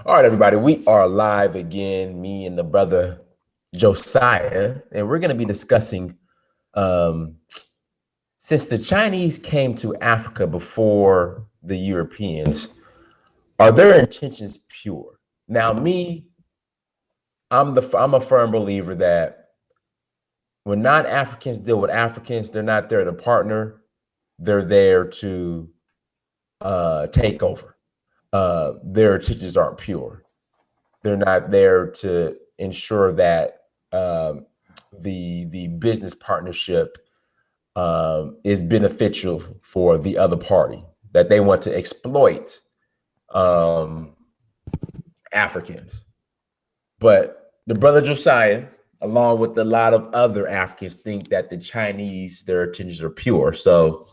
All right, everybody, we are live again, me and the brother Josiah, and we're going to be discussing um, since the Chinese came to Africa before the Europeans, are their intentions pure? Now, me, I'm a firm believer that when non-Africans deal with Africans, they're not there to partner; they're there to take over. Their intentions aren't pure. They're not there to ensure that the business partnership is beneficial for the other party. That they want to exploit um, Africans. But the brother Josiah, along with a lot of other Africans, think that the Chinese, their intentions are pure. So,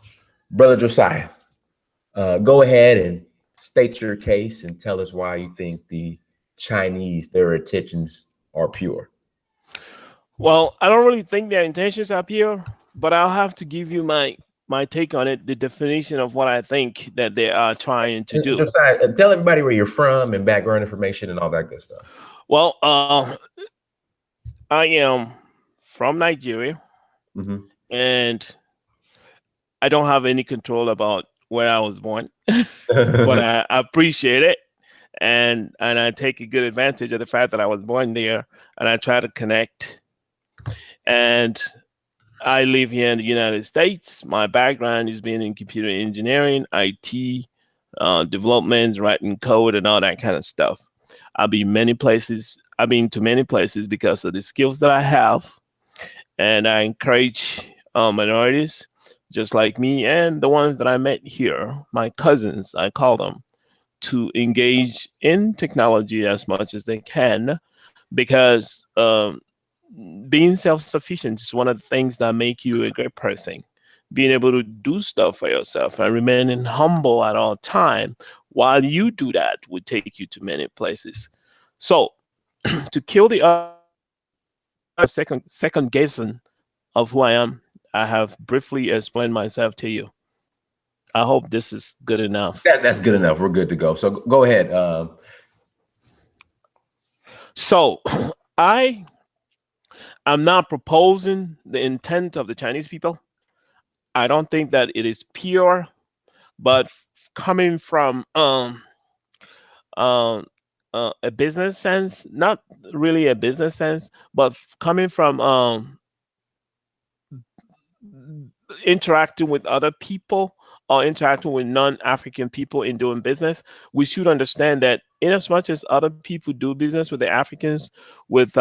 brother Josiah, go ahead and state your case and tell us why you think the Chinese, their intentions are pure. Well, I don't really think their intentions are pure, but I'll have to give you my take on it, the definition of what I think that they are trying to do. Josiah, tell everybody where you're from and background information and all that good stuff. Well, I am from Nigeria, Mm-hmm. and I don't have any control about where I was born, but I appreciate it, and I take a good advantage of the fact that I was born there, and I try to connect. And I live here in the United States. My background is being in computer engineering, IT, development, writing code, and all that kind of stuff. I've been many places. I've been to many places because of the skills that I have, and I encourage minorities just like me and the ones that I met here, my cousins, I call them, to engage in technology as much as they can, because being self-sufficient is one of the things that make you a great person. Being able to do stuff for yourself and remaining humble at all time while you do that would take you to many places. So to kill the second guessing of who I am, I have briefly explained myself to you. I hope this is good enough. That's good enough. We're good to go. So go ahead. So I am not proposing the intent of the Chinese people. I don't think that it is pure, but coming from um, a business sense, not really a business sense, but coming from interacting with other people or interacting with non-African people in doing business, we should understand that in as much as other people do business with the Africans with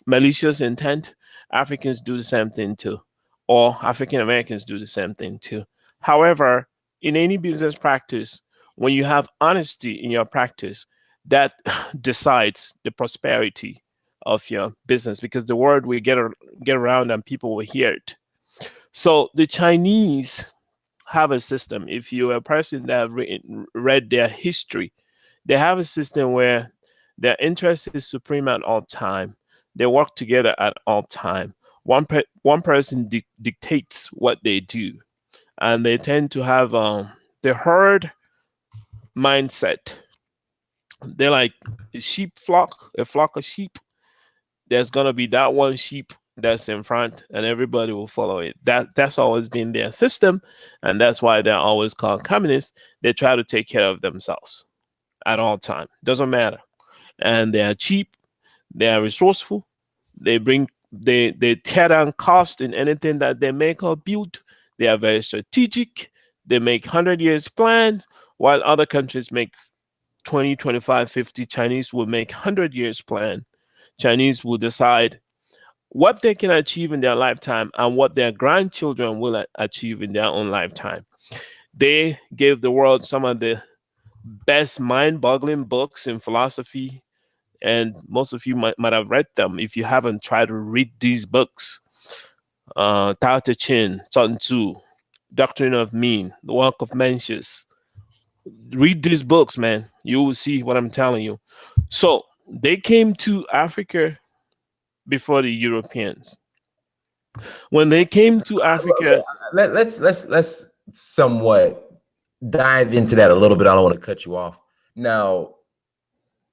malicious intent, Africans do the same thing too, or African Americans do the same thing too. However, in any business practice, when you have honesty in your practice, that decides the prosperity of your business, because the word will get around and people will hear it. So the Chinese have a system. If you're a person that have read their history, they have a system where their interest is supreme at all time. They work together at all time. One person dictates what they do, and they tend to have the herd mindset. They're like a flock of sheep. There's gonna be that one sheep that's in front, and everybody will follow it. That's always been their system, and that's why they're always called communists. They try to take care of themselves at all time. Doesn't matter, and they are cheap. They are resourceful. They tear down cost in anything that they make or build. They are very strategic. They make 100 years plans, while other countries make 20, 25, 50. Chinese will make 100 years plan. Chinese will decide what they can achieve in their lifetime and what their grandchildren will achieve in their own lifetime. They gave the world some of the best mind-boggling books in philosophy, and most of you might have read them. If you haven't, tried to read these books. Tao Te Ching, Sun Tzu, Doctrine of Mean, The Work of Mencius. Read these books, man. You will see what I'm telling you. So they came to Africa before the Europeans. When they came to Africa, Let's somewhat dive into that a little bit. I don't want to cut you off. Now,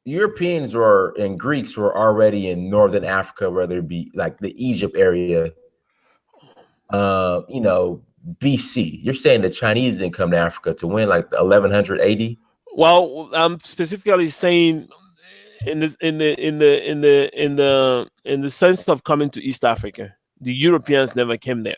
Europeans were and Greeks were already in northern Africa, whether it be like the Egypt area, you know, BC. You're saying the Chinese didn't come to Africa to win like the 1100 AD? Well, I'm specifically saying in the sense of coming to East Africa, the Europeans never came there.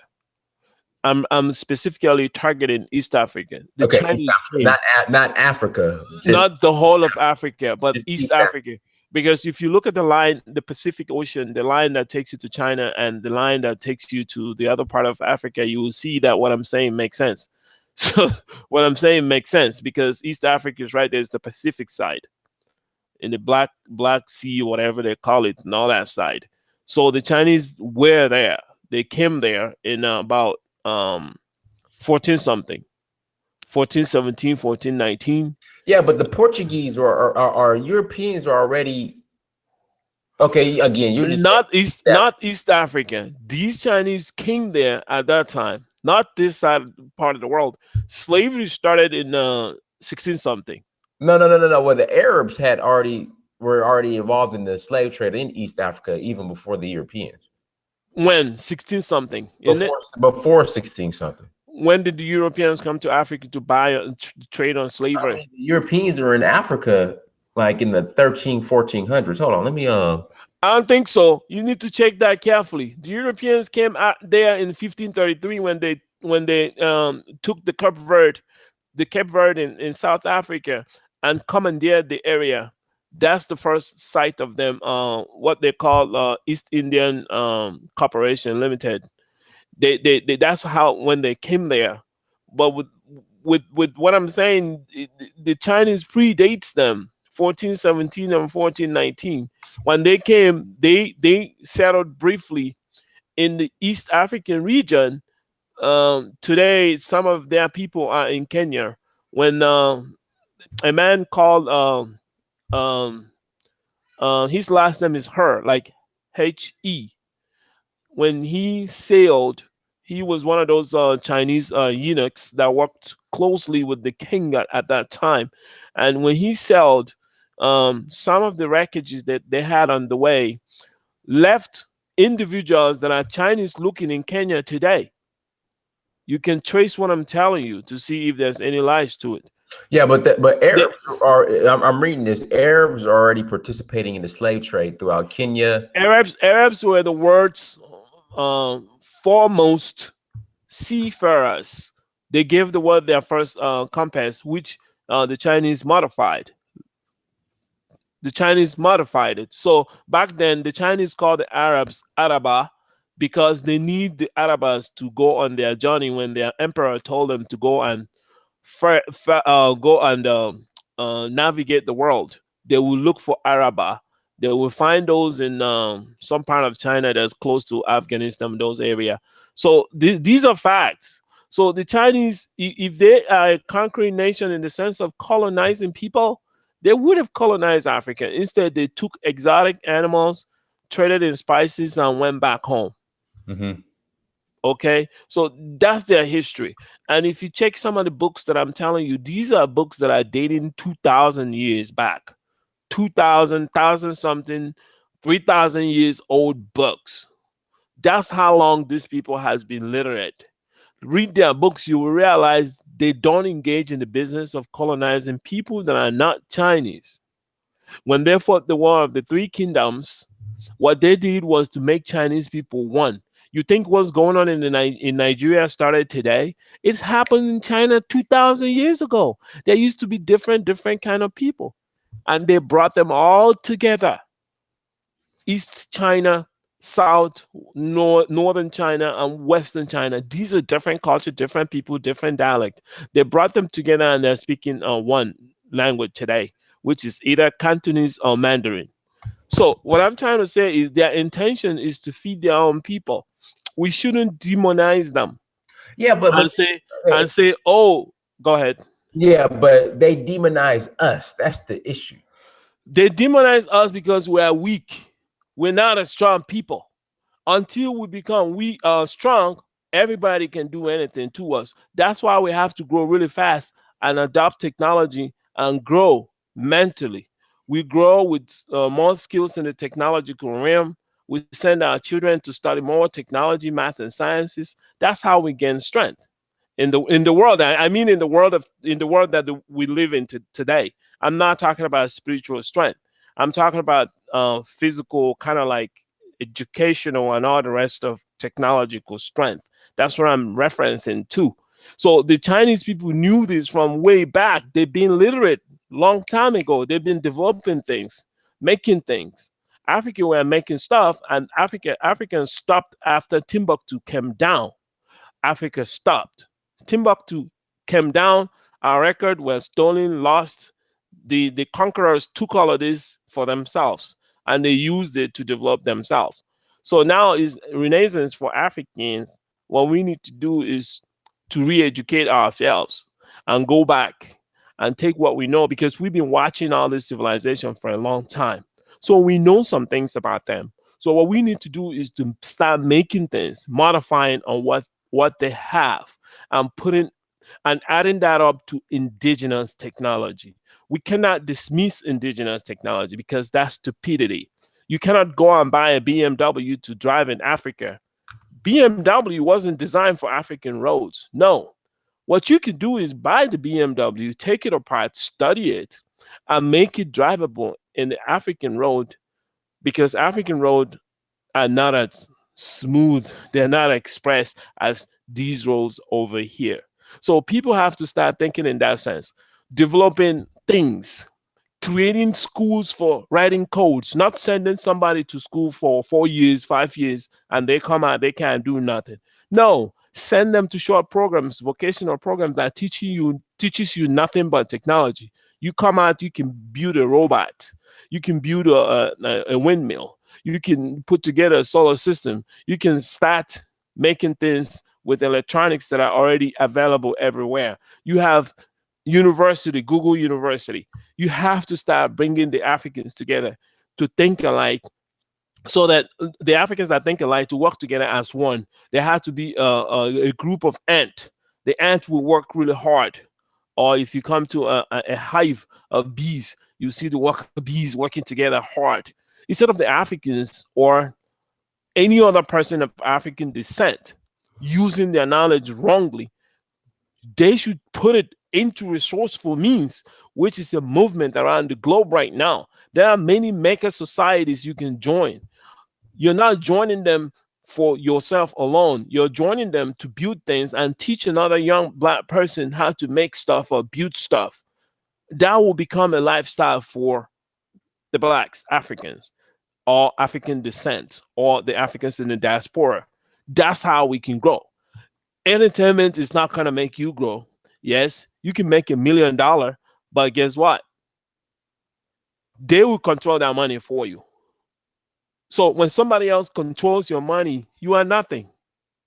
I'm specifically targeting East Africa. The Okay, East Chinese Africa, came, not Africa, not the whole of Africa, but just East East Africa. Africa. Because if you look at the line, the Pacific Ocean, the line that takes you to China and the line that takes you to the other part of Africa, you will see that what I'm saying makes sense. So what I'm saying makes sense because East Africa is right there's the Pacific side, in the Black Sea, whatever they call it, and all that side. So the Chinese were there. They came there in about 14 something, 1417, 1419. Yeah, but the Portuguese or Europeans are already okay. Again, you're just Not East Africa. These Chinese came there at that time, not this side part of the world. Slavery started in 16 something. no. Well, the Arabs were already involved in the slave trade in East Africa even before the Europeans. When 16 something, isn't it? Before 16 something. When did the Europeans come to Africa to buy and trade on slavery? I mean, the Europeans were in Africa like in the 1400s. Hold on, let me I don't think so. You need to check that carefully. The Europeans came out there in 1533 when they took the Cape Verde in South Africa and commandeered the area. That's the first site of them. What they call East Indian Corporation Limited. They that's how when they came there. But with what I'm saying, the Chinese predates them. 1417 and 1419. When they came, they settled briefly in the East African region. Today, some of their people are in Kenya. When a man called his last name is Her, like He. When he sailed, he was one of those Chinese eunuchs that worked closely with the king at that time. And when he sailed, some of the wreckages that they had on the way left individuals that are Chinese looking in Kenya today. You can trace what I'm telling you to see if there's any lies to it. Yeah, but Arabs are. I'm reading this. Arabs are already participating in the slave trade throughout Kenya. Arabs were the world's foremost seafarers. They gave the world their first compass, which the Chinese modified. The Chinese modified it. So back then, the Chinese called the Arabs Araba because they need the Arabas to go on their journey when their emperor told them to go and navigate the world. They will look for Araba. They will find those in some part of China that's close to Afghanistan, those area. So these are facts. So the Chinese, if they are a conquering nation in the sense of colonizing people, they would have colonized Africa. Instead, they took exotic animals, traded in spices, and went back home. Mm-hmm. Okay, so that's their history. And if you check some of the books that I'm telling you, these are books that are dating 2,000 years back. 2,000, 1,000 something, 3,000 years old books. That's how long these people has been literate. Read their books, you will realize they don't engage in the business of colonizing people that are not Chinese. When they fought the War of the Three Kingdoms, what they did was to make Chinese people one. You think what's going on in Nigeria started today? It's happened in China 2,000 years ago. There used to be different kind of people, and they brought them all together. East China, South, Northern China, and Western China. These are different culture, different people, different dialect. They brought them together and they're speaking one language today, which is either Cantonese or Mandarin. So what I'm trying to say is their intention is to feed their own people. We shouldn't demonize them. Yeah, but say, oh, go ahead. Yeah, but they demonize us. That's the issue. They demonize us because we are weak. We're not a strong people. Until we become strong, everybody can do anything to us. That's why we have to grow really fast and adopt technology and grow mentally. We grow with more skills in the technological realm. We send our children to study more technology, math, and sciences. That's how we gain strength in the world. I mean, in the world that we live in today. I'm not talking about spiritual strength. I'm talking about physical, kind of like educational and all the rest of technological strength. That's what I'm referencing to. So the Chinese people knew this from way back. They've been literate long time ago. They've been developing things, making things. Africa were making stuff, and Africans stopped after Timbuktu came down. Africa stopped. Timbuktu came down. Our record was stolen, lost. The conquerors took all of this for themselves, and they used it to develop themselves. So now is Renaissance for Africans. What we need to do is to re-educate ourselves and go back and take what we know, because we've been watching all this civilization for a long time. So we know some things about them. So what we need to do is to start making things, modifying on what they have, and putting and adding that up to indigenous technology. We cannot dismiss indigenous technology because that's stupidity. You cannot go and buy a BMW to drive in Africa. BMW wasn't designed for African roads. No. What you can do is buy the BMW, take it apart, study it, and make it drivable in the African road, because African road are not as smooth, they're not expressed as these roads over here. So people have to start thinking in that sense, developing things, creating schools for writing codes, not sending somebody to school for 4 years, 5 years, and they come out, they can't do nothing. No, send them to short programs, vocational programs that teaches you nothing but technology. You come out, you can build a robot, you can build a windmill, you can put together a solar system, you can start making things with electronics that are already available everywhere. You have university, Google University. You have to start bringing the Africans together to think alike, so that the Africans that think alike to work together as one. There has to be a group of ants. The ants will work really hard. Or if you come to a hive of bees, you see the bees working together hard. Instead of the Africans or any other person of African descent using their knowledge wrongly, they should put it into resourceful means, which is a movement around the globe right now. There are many maker societies you can join. You're not joining them for yourself alone. You're joining them to build things and teach another young Black person how to make stuff or build stuff. That will become a lifestyle for the Blacks, Africans, or African descent, or the Africans in the diaspora. That's how we can grow. Entertainment is not going to make you grow. Yes, you can make $1 million, but guess what? They will control that money for you. So when somebody else controls your money, you are nothing.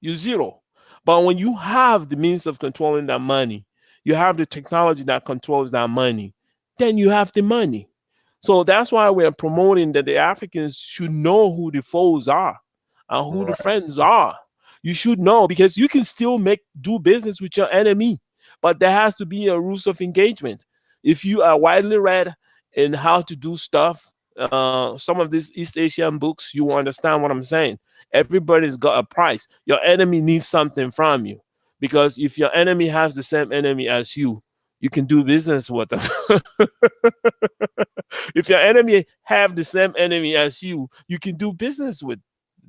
You're zero. But when you have the means of controlling that money, you have the technology that controls that money, then you have the money. So that's why we're promoting that the Africans should know who the foes are and who the friends are. You should know, because you can still do business with your enemy, but there has to be a rules of engagement. If you are widely read in how to do stuff, some of these East Asian books, you will understand what I'm saying. Everybody's got a price. Your enemy needs something from you, because if your enemy has the same enemy as you can do business with them. If your enemy have the same enemy as you can do business with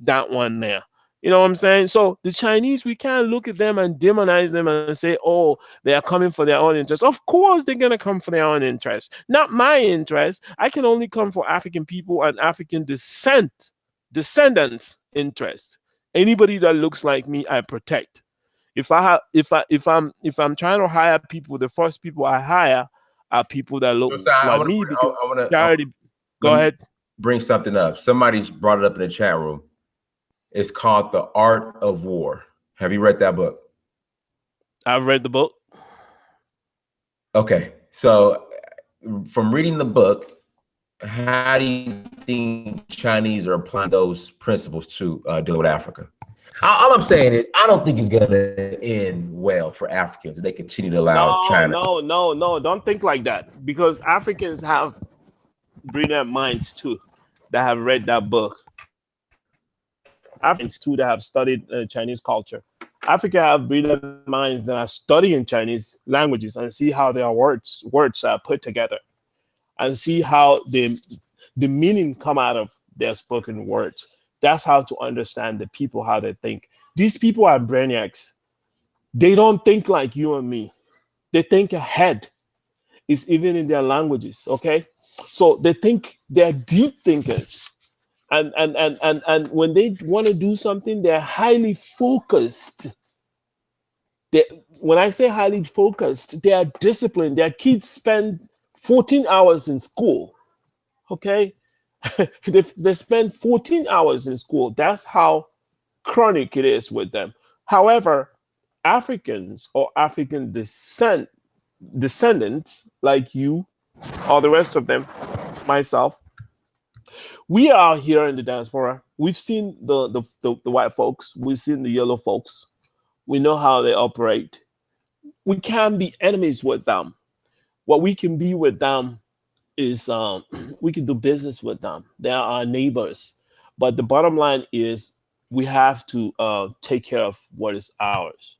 that one there. You know what I'm saying? So the Chinese, we can't look at them and demonize them and say, oh, they are coming for their own interest. Of course, they're going to come for their own interest. Not my interest. I can only come for African people and African descendants' interest. Anybody that looks like me, I protect. If I'm trying to hire people, the first people I hire are people that look like me. Go ahead. Bring something up. Somebody's brought it up in the chat room. It's called The Art of War. Have you read that book? I've read the book. Okay. So from reading the book, how do you think Chinese are applying those principles to deal with Africa? All I'm saying is, I don't think it's going to end well for Africans if they continue to allow China. No. Don't think like that, because Africans have brilliant minds too that have read that book. Africans too that have studied Chinese culture. Africa have brilliant minds that are studying Chinese languages and see how their words are put together, and see how the meaning come out of their spoken words. That's how to understand the people, how they think. These people are brainiacs. They don't think like you and me. They think ahead. It's even in their languages, okay? So they think they're deep thinkers. And when they want to do something, they're highly focused. When I say highly focused, they are disciplined. Their kids spend 14 hours in school, okay? They spend 14 hours in school. That's how chronic it is with them. However, Africans or African descendants like you or the rest of them, myself, we are here in the diaspora. We've seen the white folks. We've seen the yellow folks. We know how they operate. We can't be enemies with them. What we can be with them is we can do business with them. They are our neighbors. But the bottom line is we have to take care of what is ours.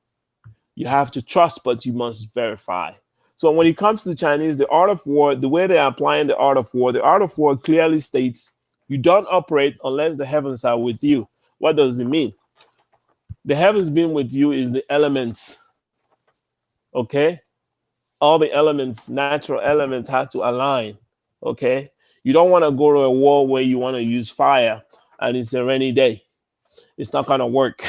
You have to trust, but you must verify. So when it comes to the Chinese, the art of war, the way they're applying the art of war clearly states you don't operate unless the heavens are with you. What does it mean? The heavens being with you is the elements, okay? All the elements, natural elements have to align, okay? You don't want to go to a war where you want to use fire and it's a rainy day. It's not going to work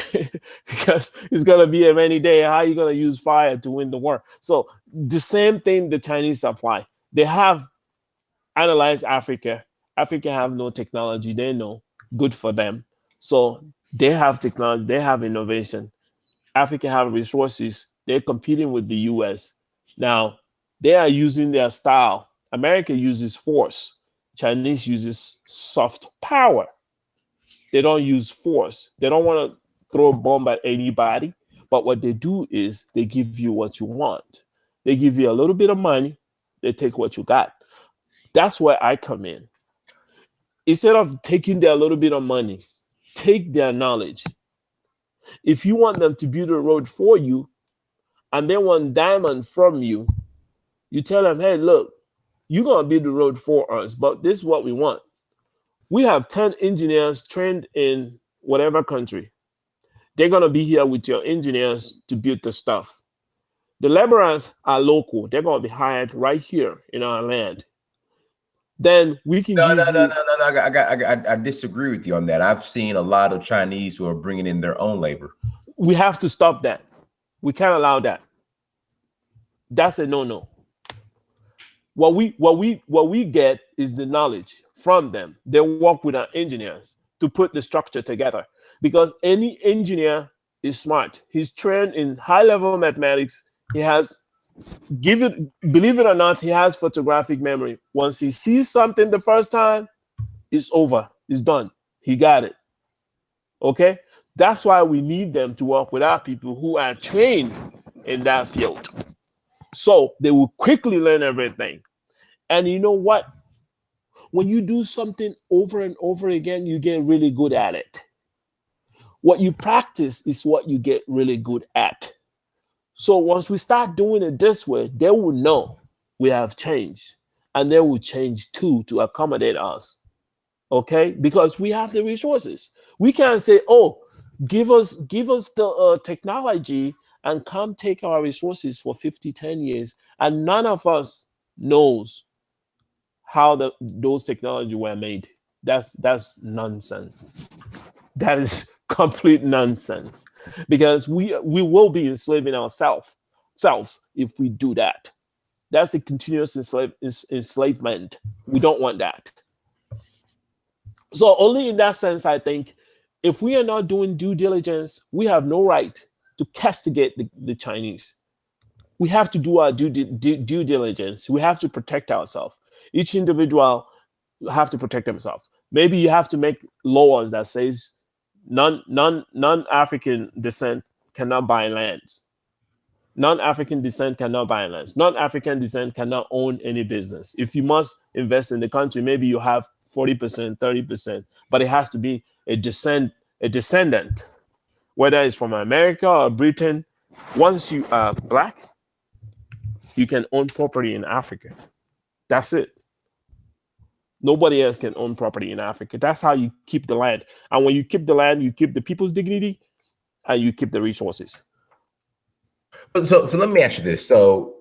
because it's going to be a rainy day. How are you going to use fire to win the war? So the same thing the Chinese apply. They have analyzed Africa. Africa have no technology. They know. Good for them. So they have technology. They have innovation. Africa have resources. They're competing with the US. Now, they are using their style. America uses force. Chinese uses soft power. They don't use force. They don't want to throw a bomb at anybody. But what they do is they give you what you want. They give you a little bit of money. They take what you got. That's where I come in. Instead of taking their little bit of money, take their knowledge. If you want them to build a road for you and they want diamond from you, you tell them, hey, look, you're going to build the road for us, but this is what we want. We have 10 engineers trained in whatever country. They're going to be here with your engineers to build the stuff. The laborers are local. They're going to be hired right here in our land. Then we can No. I disagree with you on that. I've seen a lot of Chinese who are bringing in their own labor. We have to stop that. We can't allow that. That's a no-no. What we get is the knowledge from them. They work with our engineers to put the structure together, because any engineer is smart. He's trained in high-level mathematics. He has, believe it or not, he has photographic memory. Once he sees something the first time, it's over. It's done. He got it. Okay? That's why we need them to work with our people who are trained in that field. So they will quickly learn everything. And you know what? When you do something over and over again, you get really good at it. What you practice is what you get really good at. So once we start doing it this way, they will know we have changed, and they will change too to accommodate us. Okay? Because we have the resources. We can't say, oh, give us the technology and come take our resources for 10 years, and none of us knows how those technology were made. That's nonsense. That is complete nonsense, because we will be enslaving ourselves if we do that. That's a continuous enslavement. We don't want that. So only in that sense, I think, if we are not doing due diligence, we have no right to castigate the Chinese. We have to do our due diligence. We have to protect ourselves. Each individual have to protect themselves. Maybe you have to make laws that says non-African descent cannot buy lands. Non-African descent cannot buy land. Non-African descent cannot own any business. If you must invest in the country, maybe you have 40%, 30%, but it has to be a descendant, whether it's from America or Britain. Once you are black, you can own property in Africa. That's it. Nobody else can own property in Africa. That's how you keep the land. And when you keep the land, you keep the people's dignity and you keep the resources. So let me ask you this. So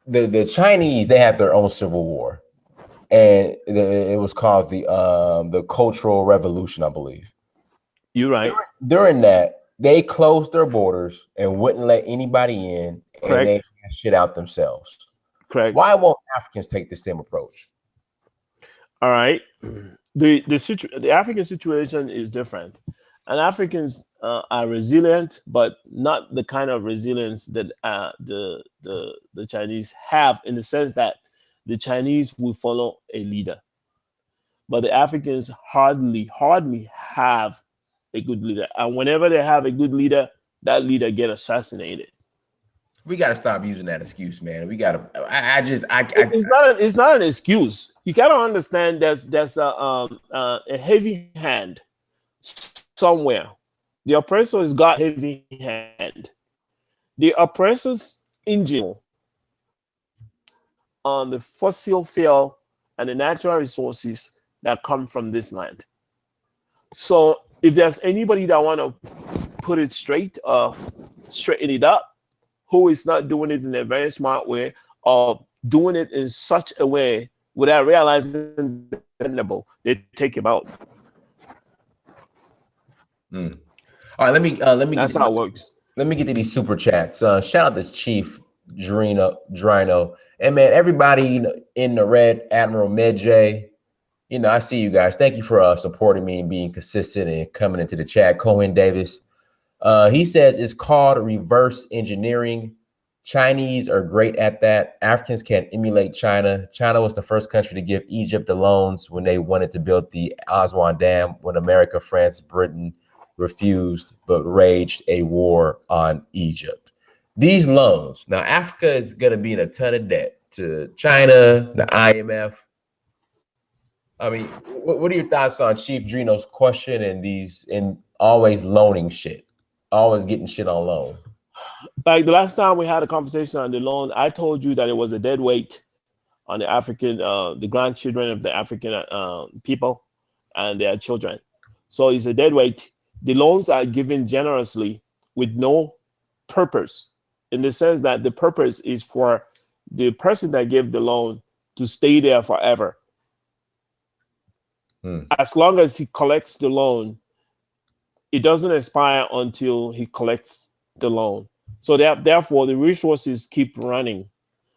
the Chinese, they have their own civil war, and it was called the Cultural Revolution, I believe. You're right. During that, they closed their borders and wouldn't let anybody in, Correct. and they shit out themselves. Correct. Why won't Africans take the same approach? All right. The African situation is different. And Africans are resilient, but not the kind of resilience that the Chinese have, in the sense that the Chinese will follow a leader. But the Africans hardly have a good leader. And whenever they have a good leader, that leader get assassinated. We got to stop using that excuse, man. We got to. It's not an excuse. You gotta understand there's a heavy hand somewhere. The oppressor has got heavy hand. The oppressor's engine on the fossil fuel and the natural resources that come from this land. So if there's anybody that want to put it straight, straighten it up, who is not doing it in a very smart way or doing it in such a way without realizing dependable, they take him out. All right, let me. That's how it works. Let me get to these super chats. Shout out to Chief Drino, and man, everybody in the red, Admiral Medjay. I see you guys. Thank you for supporting me and being consistent and coming into the chat. Cohen Davis. He says it's called reverse engineering. Chinese are great at that. Africans can emulate China. China was the first country to give Egypt the loans when they wanted to build the Aswan Dam, when America, France, Britain refused, but waged a war on Egypt. These loans, now Africa is going to be in a ton of debt to China, the IMF. I mean, what are your thoughts on Chief Drino's question and always loaning shit, always getting shit on loan? Like the last time we had a conversation on the loan, I told you that it was a dead weight on the African, the grandchildren of the African people and their children. So it's a dead weight. The loans are given generously with no purpose, in the sense that the purpose is for the person that gave the loan to stay there forever. As long as he collects the loan, it doesn't expire until he collects the loan. So therefore, the resources keep running,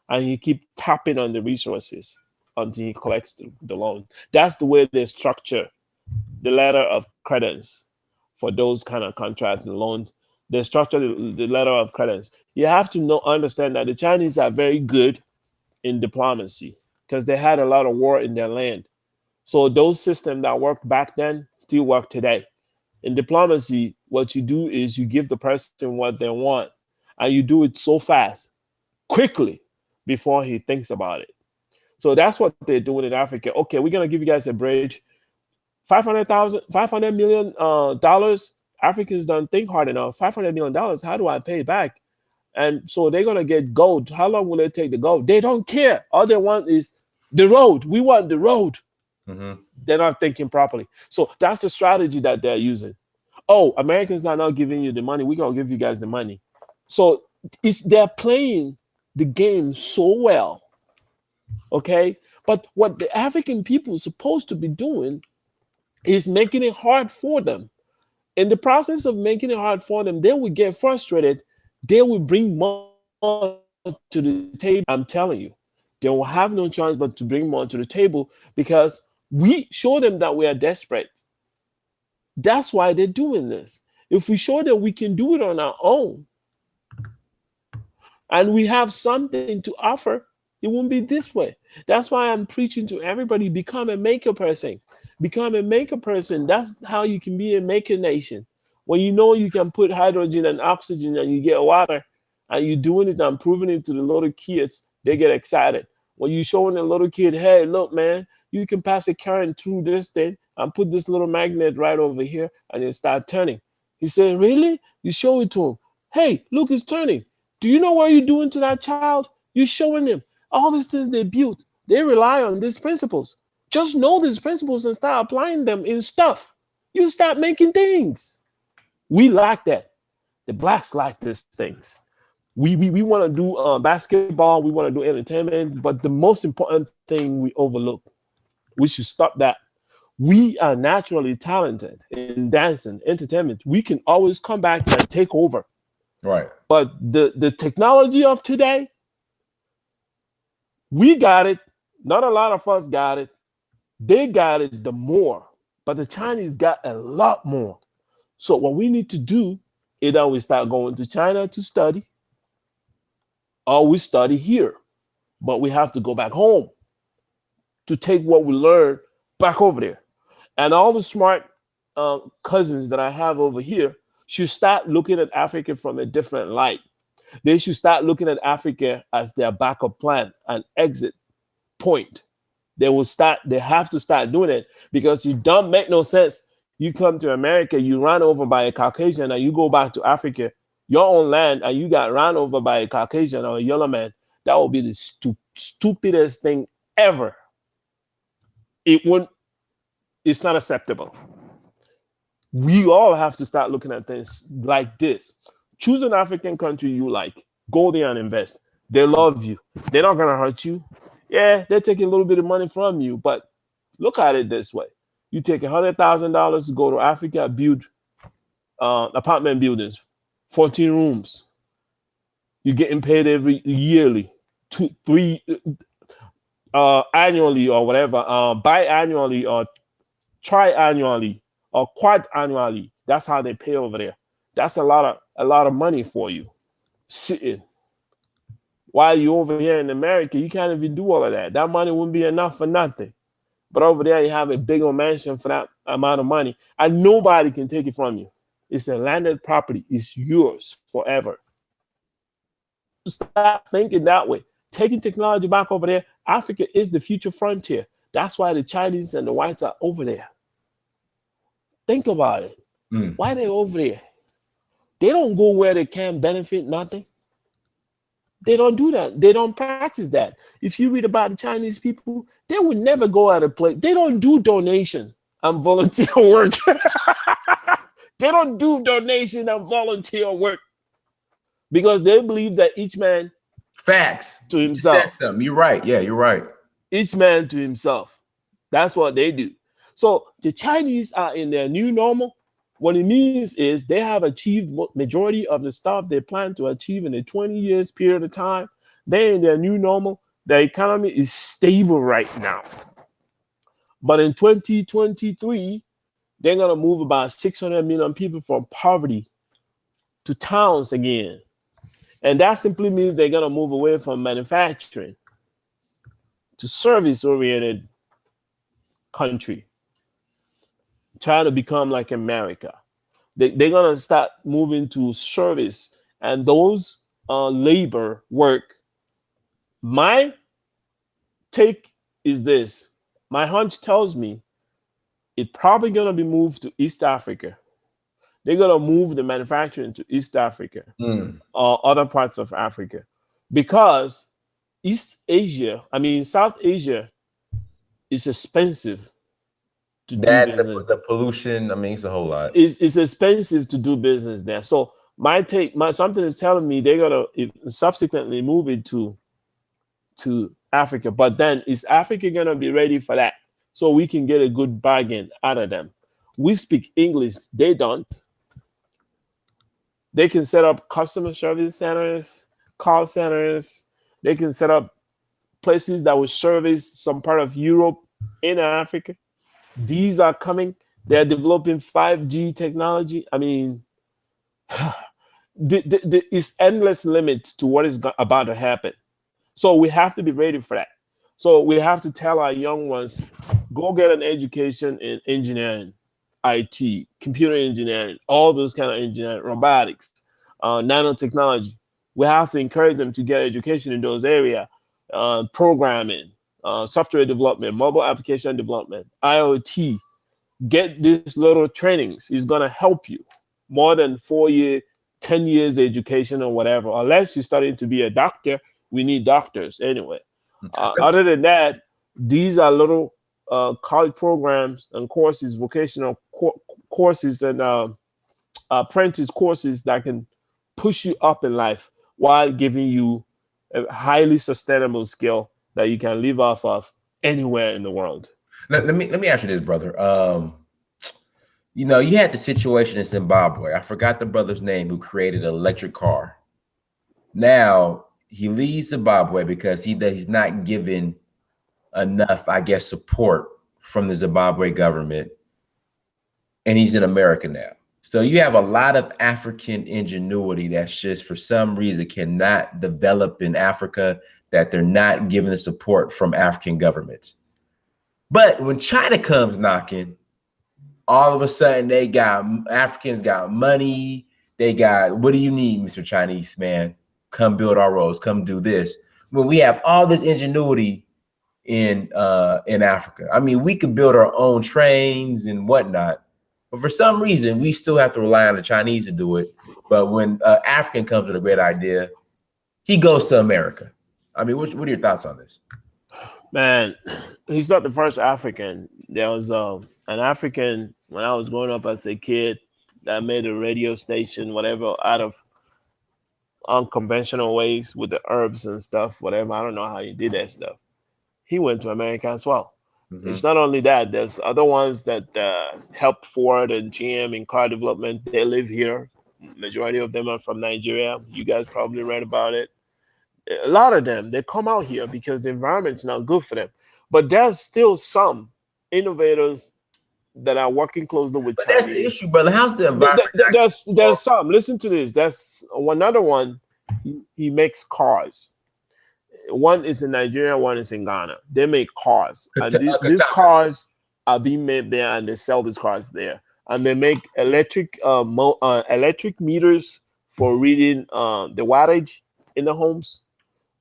and he keep tapping on the resources until he collects the loan. That's the way they structure the letter of credence for those kind of contracts and loans. They structure the letter of credence. You have to understand that the Chinese are very good in diplomacy because they had a lot of war in their land. So those systems that worked back then still work today. In diplomacy, what you do is you give the person what they want, and you do it so fast, quickly, before he thinks about it. So that's what they're doing in Africa. Okay, we're gonna give you guys a bridge, $500 million. Africans don't think hard enough. $500 million. How do I pay back? And so they're gonna get gold. How long will it take to go? They don't care. All they want is the road. We want the road. They're not thinking properly. So that's the strategy that they're using. Oh, Americans are not giving you the money. We're gonna give you guys the money. So they're playing the game so well. Okay, but what the African people are supposed to be doing is making it hard for them. In the process of making it hard for them, they will get frustrated. They will bring more to the table. I'm telling you, they will have no choice but to bring more to the table because we show them that we are desperate. That's why they're doing this. If we show them we can do it on our own and we have something to offer, it won't be this way. That's why I'm preaching to everybody, become a maker person. Become a maker person. That's how you can be a maker nation. When you know you can put hydrogen and oxygen and you get water, and you're doing it and proving it to the little kids, they get excited. When you're showing the little kid, hey, look, man, you can pass a current through this thing and put this little magnet right over here and it start turning. He said, really? You show it to him. Hey, look, it's turning. Do you know what you're doing to that child? You're showing them all these things they built. They rely on these principles. Just know these principles and start applying them in stuff. You start making things. We like that. The blacks like these things. We want to do basketball. We want to do entertainment. But the most important thing we overlook, we should stop that. We are naturally talented in dancing, entertainment. We can always come back and take over. Right. But the technology of today, we got it. Not a lot of us got it. They got it the more. But the Chinese got a lot more. So what we need to do, either we start going to China to study, or we study here. But we have to go back home to take what we learned back over there. And all the smart cousins that I have over here should start looking at Africa from a different light. They should start looking at Africa as their backup plan, an exit point. They have to start doing it, because you don't make no sense. You come to America, you run over by a Caucasian, and you go back to Africa, your own land, and you got run over by a Caucasian or a yellow man. That would be the stupidest thing ever. It's not acceptable. We all have to start looking at things like this. Choose an African country you like. Go there and invest. They love you. They're not going to hurt you. Yeah, they're taking a little bit of money from you, but look at it this way. You take $100,000 to go to Africa, build apartment buildings, 14 rooms. You're getting paid every yearly, 2, 3, annually or whatever, biannually or triannually or quadrannually. That's how they pay over there. That's a lot of money for you sitting. While you're over here in America, you can't even do all of that. That money wouldn't be enough for nothing. But over there, you have a big old mansion for that amount of money, and nobody can take it from you. It's a landed property. It's yours forever. Start thinking that way. Taking technology back over there. Africa is the future frontier. That's why the Chinese and the whites are over there. Think about it. Why are they over there? They don't go where they can benefit nothing. They don't do that. They don't practice that. If you read about the Chinese people, they would never go out of place. They don't do donation and volunteer work. They don't do donation and volunteer work, because they believe that each man facts to himself. You're right. Yeah, you're right. Each man to himself. That's what they do. So the Chinese are in their new normal. What it means is they have achieved majority of the stuff they plan to achieve in a 20 years period of time. They're in their new normal. The economy is stable right now. But in 2023, they're going to move about 600 million people from poverty to towns again. And that simply means they're going to move away from manufacturing to service-oriented country, trying to become like America. They're going to start moving to service, and those labor work. My take is this. My hunch tells me it's probably going to be moved to East Africa. They're going to move the manufacturing to East Africa or other parts of Africa, because South Asia is expensive to do business. The pollution, it's a whole lot. It's expensive to do business there. So something is telling me they're going to subsequently move it to Africa. But then is Africa going to be ready for that? So we can get a good bargain out of them. We speak English. They don't. They can set up customer service centers, call centers. They can set up places that will service some part of Europe in Africa. These are coming. They're developing 5G technology. It's endless limits to what is about to happen. So we have to be ready for that. So we have to tell our young ones, go get an education in engineering, IT, computer engineering, all those kind of engineering, robotics, nanotechnology. We have to encourage them to get education in those areas, programming, software development, mobile application development, IoT. Get these little trainings. It's going to help you more than 4 year, 10 years education or whatever. Unless you're studying to be a doctor, we need doctors anyway. Other than that, these are little college programs and courses, vocational courses and apprentice courses that can push you up in life while giving you a highly sustainable skill that you can live off of anywhere in the world. Let me ask you this, brother. You know, you had the situation in Zimbabwe. I forgot the brother's name who created an electric car. Now he leaves Zimbabwe because he's not given enough, I guess, support from the Zimbabwe government, and he's in America now. So you have a lot of African ingenuity that's just for some reason cannot develop in Africa, that they're not given the support from African governments. But when China comes knocking, all of a sudden Africans got money. They got, what do you need, Mr. Chinese man? Come build our roads, come do this. When we have all this ingenuity in Africa. I mean, we could build our own trains and whatnot, but for some reason we still have to rely on the Chinese to do it. But when African comes with a great idea, he goes to America. I mean, what are your thoughts on this? Man, he's not the first African. There was an African when I was growing up as a kid that made a radio station, whatever, out of unconventional ways with the herbs and stuff, whatever. I don't know how he did that stuff. He went to America as well. Mm-hmm. It's not only that. There's other ones that helped Ford and GM in car development. They live here. Majority of them are from Nigeria. You guys probably read about it. A lot of them, they come out here because the environment's not good for them. But there's still some innovators that are working closely with Chinese. That's the issue, brother. How's the environment? There's some. Listen to this. That's another one. He makes cars. One is in Nigeria, one is in Ghana. They make cars. And these cars are being made there, and they sell these cars there. And they make electric meters for reading the wattage in the homes.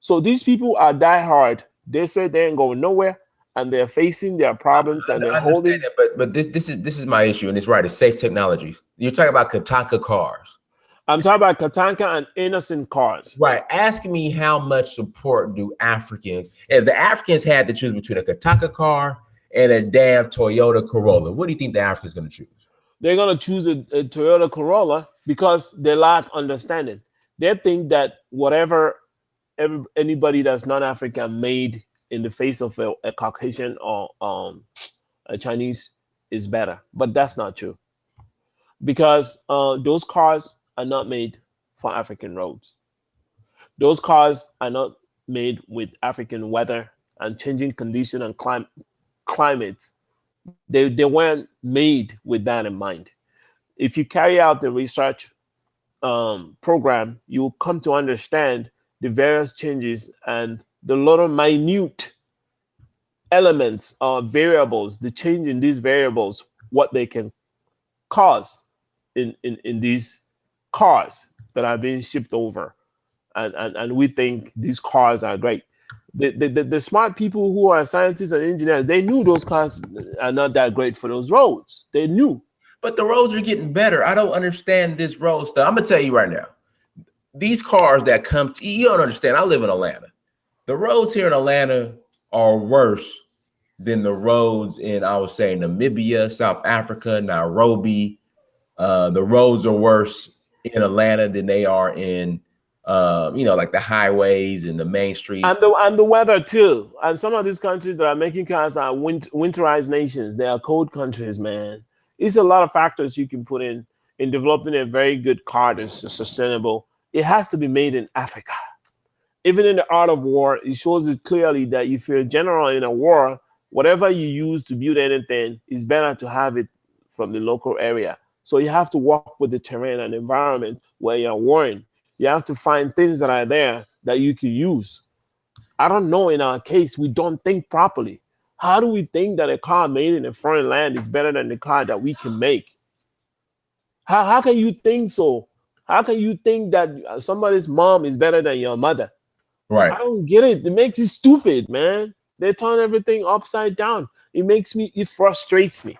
So these people are diehard. They say they ain't going nowhere, and they're facing their problems, and they're holding. But this is my issue, and it's right. It's safe technologies. You're talking about Kataka cars. I'm talking about Katanka and innocent cars. Right. Ask me how much support do Africans, if the Africans had to choose between a Kataka car and a damn Toyota Corolla, what do you think the Africans going to choose? They're going to choose a Toyota Corolla because they lack understanding. They think that whatever anybody that's non-African made in the face of a Caucasian or a Chinese is better. But that's not true. Because those cars are not made for African roads. Those cars are not made with African weather and changing condition and climate. They weren't made with that in mind. If you carry out the research program, you will come to understand the various changes and the little minute elements or variables, the change in these variables, what they can cause in these cars that are being shipped over, and we think these cars are great. The smart people who are scientists and engineers, they knew those cars are not that great for those roads. They knew. But the roads are getting better. I don't understand this road stuff. I'm gonna tell you right now, these cars that come to, you don't understand. I live in Atlanta. The roads here in Atlanta are worse than the roads in, I would say, Namibia, South Africa, Nairobi. The roads are worse in Atlanta than they are in, like the highways and the main streets. And the weather too. And some of these countries that are making cars are winterized nations. They are cold countries, man. It's a lot of factors you can put in developing a very good car that's sustainable. It has to be made in Africa. Even in the art of war, it shows it clearly that if you're a general in a war, whatever you use to build anything, it's better to have it from the local area. So you have to work with the terrain and environment where you're warring. You have to find things that are there that you can use. I don't know, in our case, we don't think properly. How do we think that a car made in a foreign land is better than the car that we can make? How can you think so How can you think that somebody's mom is better than your mother? I Right. don't get it. It makes it stupid, man. They turn everything upside down. It frustrates me.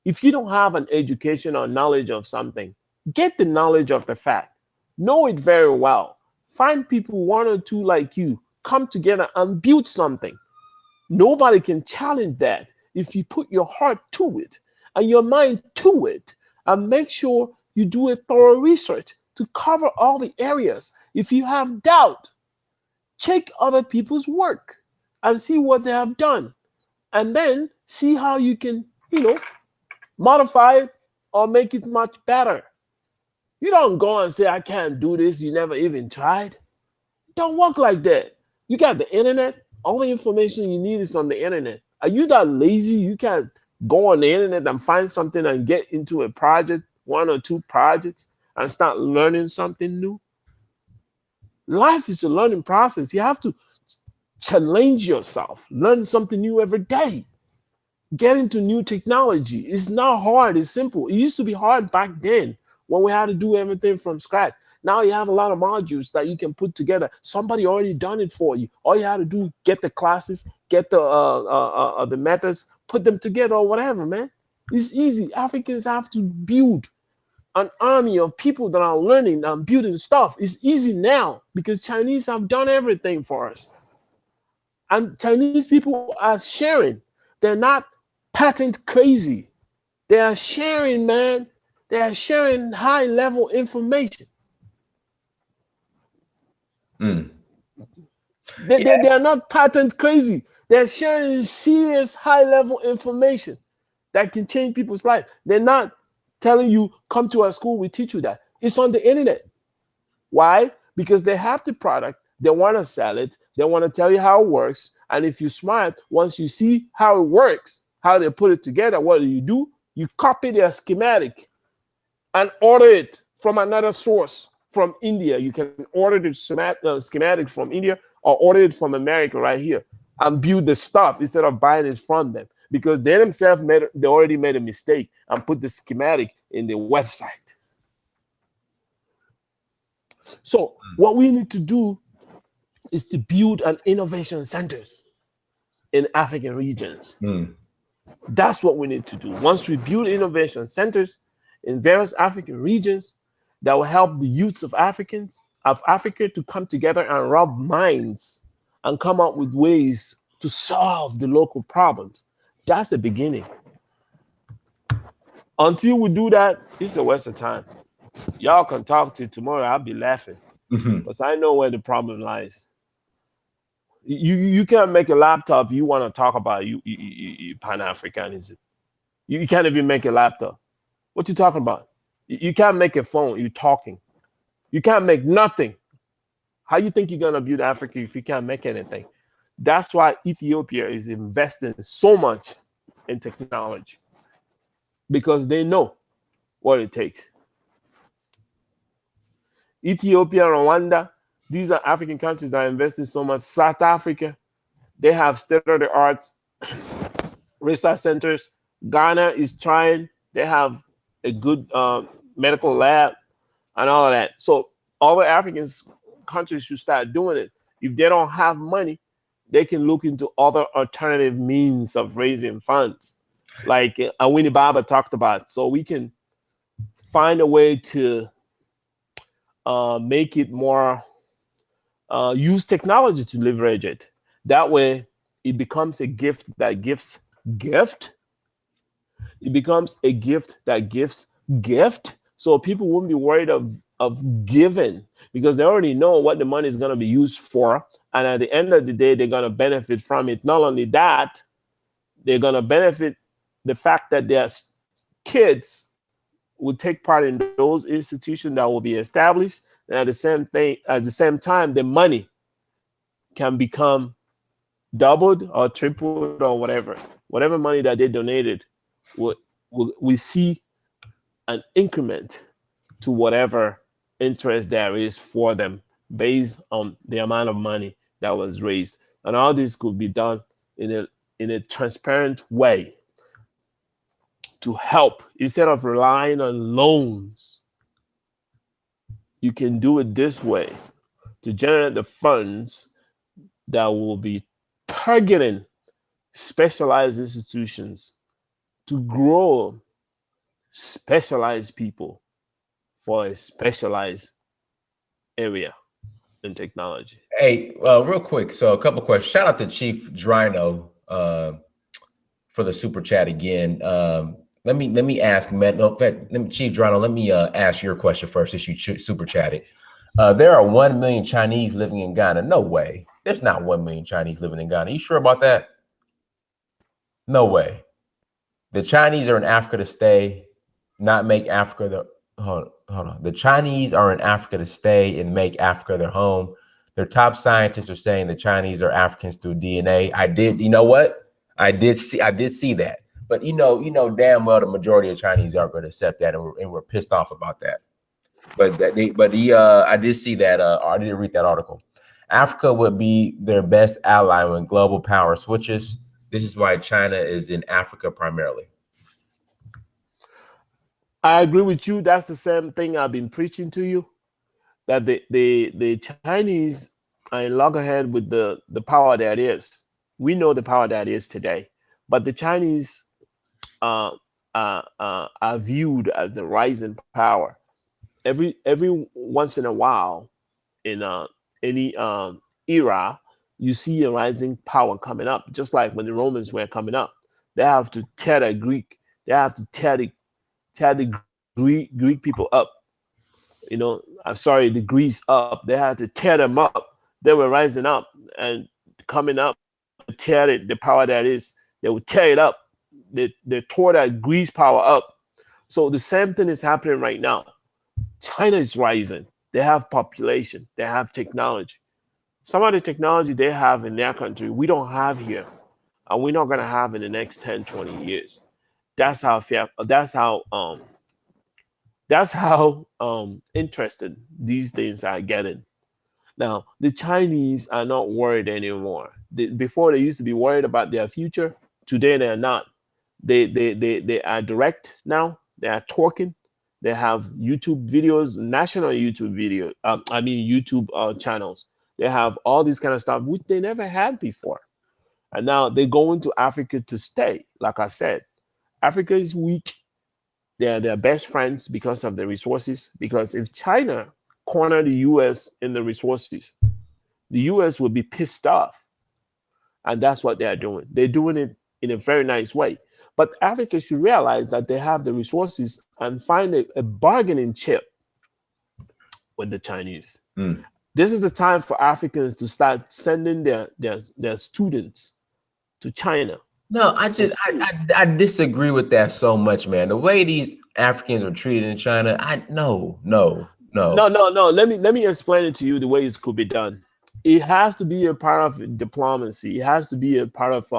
If you don't have an education or knowledge of something, get the knowledge of the fact. Know it very well. Find people, one or two like you, come together and build something. Nobody can challenge that if you put your heart to it and your mind to it, and make sure you do a thorough research to cover all the areas. If you have doubt, check other people's work and see what they have done, and then see how you can, modify it or make it much better. You don't go and say, I can't do this. You never even tried. Don't work like that. You got the internet. All the information you need is on the internet. Are you that lazy? You can't go on the internet and find something and get into a project, one or two projects, and start learning something new? Life is a learning process. You have to challenge yourself, learn something new every day. Get into new technology. It's not hard, it's simple. It used to be hard back then when we had to do everything from scratch. Now you have a lot of modules that you can put together. Somebody already done it for you. All you have to do, get the classes, get the methods, put them together or whatever, man. It's easy. Africans have to build an army of people that are learning and building stuff. It's easy now because Chinese have done everything for us. And Chinese people are sharing. They're not patent crazy. They are sharing, man. They are sharing high level information. They are not patent crazy. They're sharing serious high level information that can change people's life. They're not telling you, come to our school, we teach you that. It's on the internet. Why? Because they have the product. They want to sell it. They want to tell you how it works. And if you're smart, once you see how it works, how they put it together, what do? You copy their schematic and order it from another source from India. You can order the schematic from India or order it from America right here and build the stuff instead of buying it from them, because they themselves they already made a mistake and put the schematic in the website. So what we need to do is to build an innovation centers in African regions. That's what we need to do. Once we build innovation centers in various African regions, that will help the youths of Africa to come together and rub minds and come up with ways to solve the local problems. That's the beginning. Until we do that, it's a waste of time. Y'all can talk to tomorrow. I'll be laughing because I know where the problem lies. You can't make a laptop. You want to talk about you Pan-Africanism. You can't even make a laptop. What you talking about? You can't make a phone. You're talking. You can't make nothing. How you think you're gonna build Africa if you can't make anything? That's why Ethiopia is investing so much in technology, because they know what it takes. Ethiopia, Rwanda, these are African countries that are investing so much. South Africa, they have state-of-the-art research centers. Ghana is trying. They have a good medical lab and all of that. So all the African countries should start doing it. If they don't have money, they can look into other alternative means of raising funds, like Winnie Baba talked about. So we can find a way to make it more, use technology to leverage it. That way, it becomes a gift that gives gift. It becomes a gift that gives gift. So people won't be worried of giving, because they already know what the money is going to be used for. And at the end of the day, they're going to benefit from it. Not only that, they're going to benefit the fact that their kids will take part in those institutions that will be established. And at the same time, the money can become doubled or tripled or whatever money that they donated. We see an increment to whatever interest there is for them based on the amount of money that was raised. And all this could be done in a transparent way to help, instead of relying on loans. you can do it this way to generate the funds that will be targeting specialized institutions to grow specialized people for a specialized area in technology. Hey, real quick. So a couple questions. Shout out to Chief Drino for the super chat again. Let me ask Matt. No, in fact, Chief Drino, let me ask your question first. Since you super chatted, there are 1 million Chinese living in Ghana. No way. There's not 1 million Chinese living in Ghana. You sure about that? No way. The Chinese are in Africa to stay, not make Africa the hold on. The Chinese are in Africa to stay and make Africa their home. Their top scientists are saying the Chinese are Africans through DNA. You know what? I did see that. But you know damn well the majority of Chinese aren't going to accept that, and we're pissed off about that. I did see that. I did read that article. Africa would be their best ally when global power switches. This is why China is in Africa primarily. I agree with you. That's the same thing I've been preaching to you. That the Chinese are in loggerhead with the power that is. We know the power that is today, but the Chinese are viewed as the rising power. Every once in a while, in any era, you see a rising power coming up. Just like when the Romans were coming up, they have to tear the Greek. They have to tear the Greek people up. The Greece up. They had to tear them up. They were rising up and coming up, tear it. The power that is, they would tear it up. They tore that Greece power up. So the same thing is happening right now. China is rising. They have population. They have technology. Some of the technology they have in their country, we don't have here. And we're not going to have in the next 10, 20 years. That's how interested these things are getting. Now, the Chinese are not worried anymore. Before they used to be worried about their future. Today they're not. They are direct now. They are talking. They have YouTube videos, national YouTube video. YouTube channels. They have all this kind of stuff which they never had before. And now they go into Africa to stay. Like I said, Africa is weak. They're their best friends because of the resources. Because if China corner the U.S. in the resources, the U.S. will be pissed off. And that's what they're doing. They're doing it in a very nice way. But Africa should realize that they have the resources and find a bargaining chip with the Chinese. This is the time for Africans to start sending their students to China. No, I disagree with that so much, man. The way these Africans are treated in China, no. Let me explain it to you the way it could be done. It has to be a part of diplomacy. It has to be a part of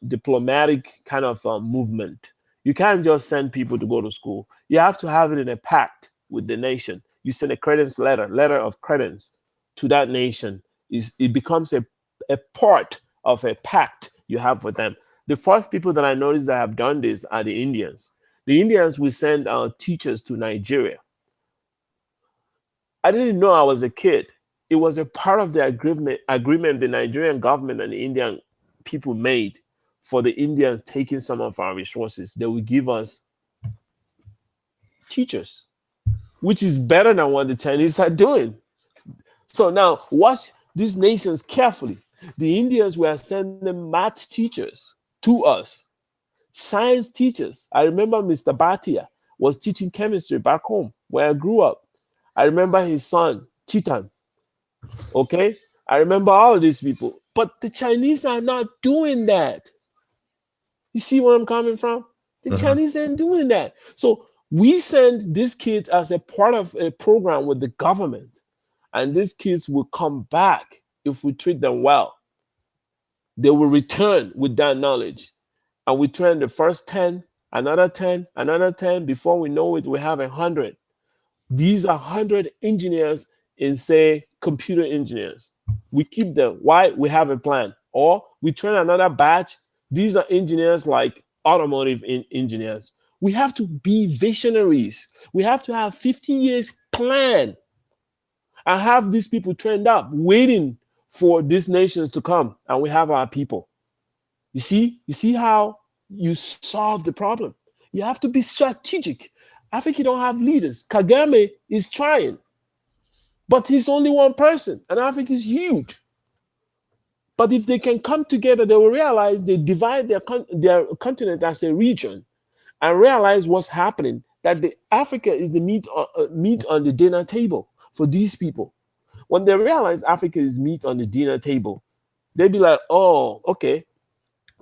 diplomatic kind of movement. You can't just send people to go to school. You have to have it in a pact with the nation. You send a credence letter of credence to that nation. It becomes a part of a pact you have with them. The first people that I noticed that have done this are the Indians. The Indians will send teachers to Nigeria. I didn't know I was a kid. It was a part of the agreement the Nigerian government and the Indian people made for the Indians taking some of our resources. They will give us teachers, which is better than what the Chinese are doing. So now watch these nations carefully. The Indians were sending math teachers to us, science teachers. I remember Mr. Bhatia was teaching chemistry back home where I grew up. I remember his son, Chitan. Okay? I remember all of these people. But the Chinese are not doing that. You see where I'm coming from? The Chinese ain't doing that. So we send these kids as a part of a program with the government. And these kids will come back if we treat them well. They will return with that knowledge. And we train the first 10, another 10, another 10. Before we know it, we have 100. These are 100 engineers in, say, computer engineers. We keep them. Why? We have a plan. Or we train another batch. These are engineers like automotive engineers. We have to be visionaries. We have to have 15 years plan and have these people trained up, waiting for these nations to come. And we have our people. You see how you solve the problem. You have to be strategic. I think you don't have leaders. Kagame is trying, but he's only one person, and I think he's huge. But if they can come together, they will realize they divide their continent as a region and realize what's happening, that the Africa is the meat on the dinner table for these people. When they realize Africa is meat on the dinner table, they'd be like, oh, okay,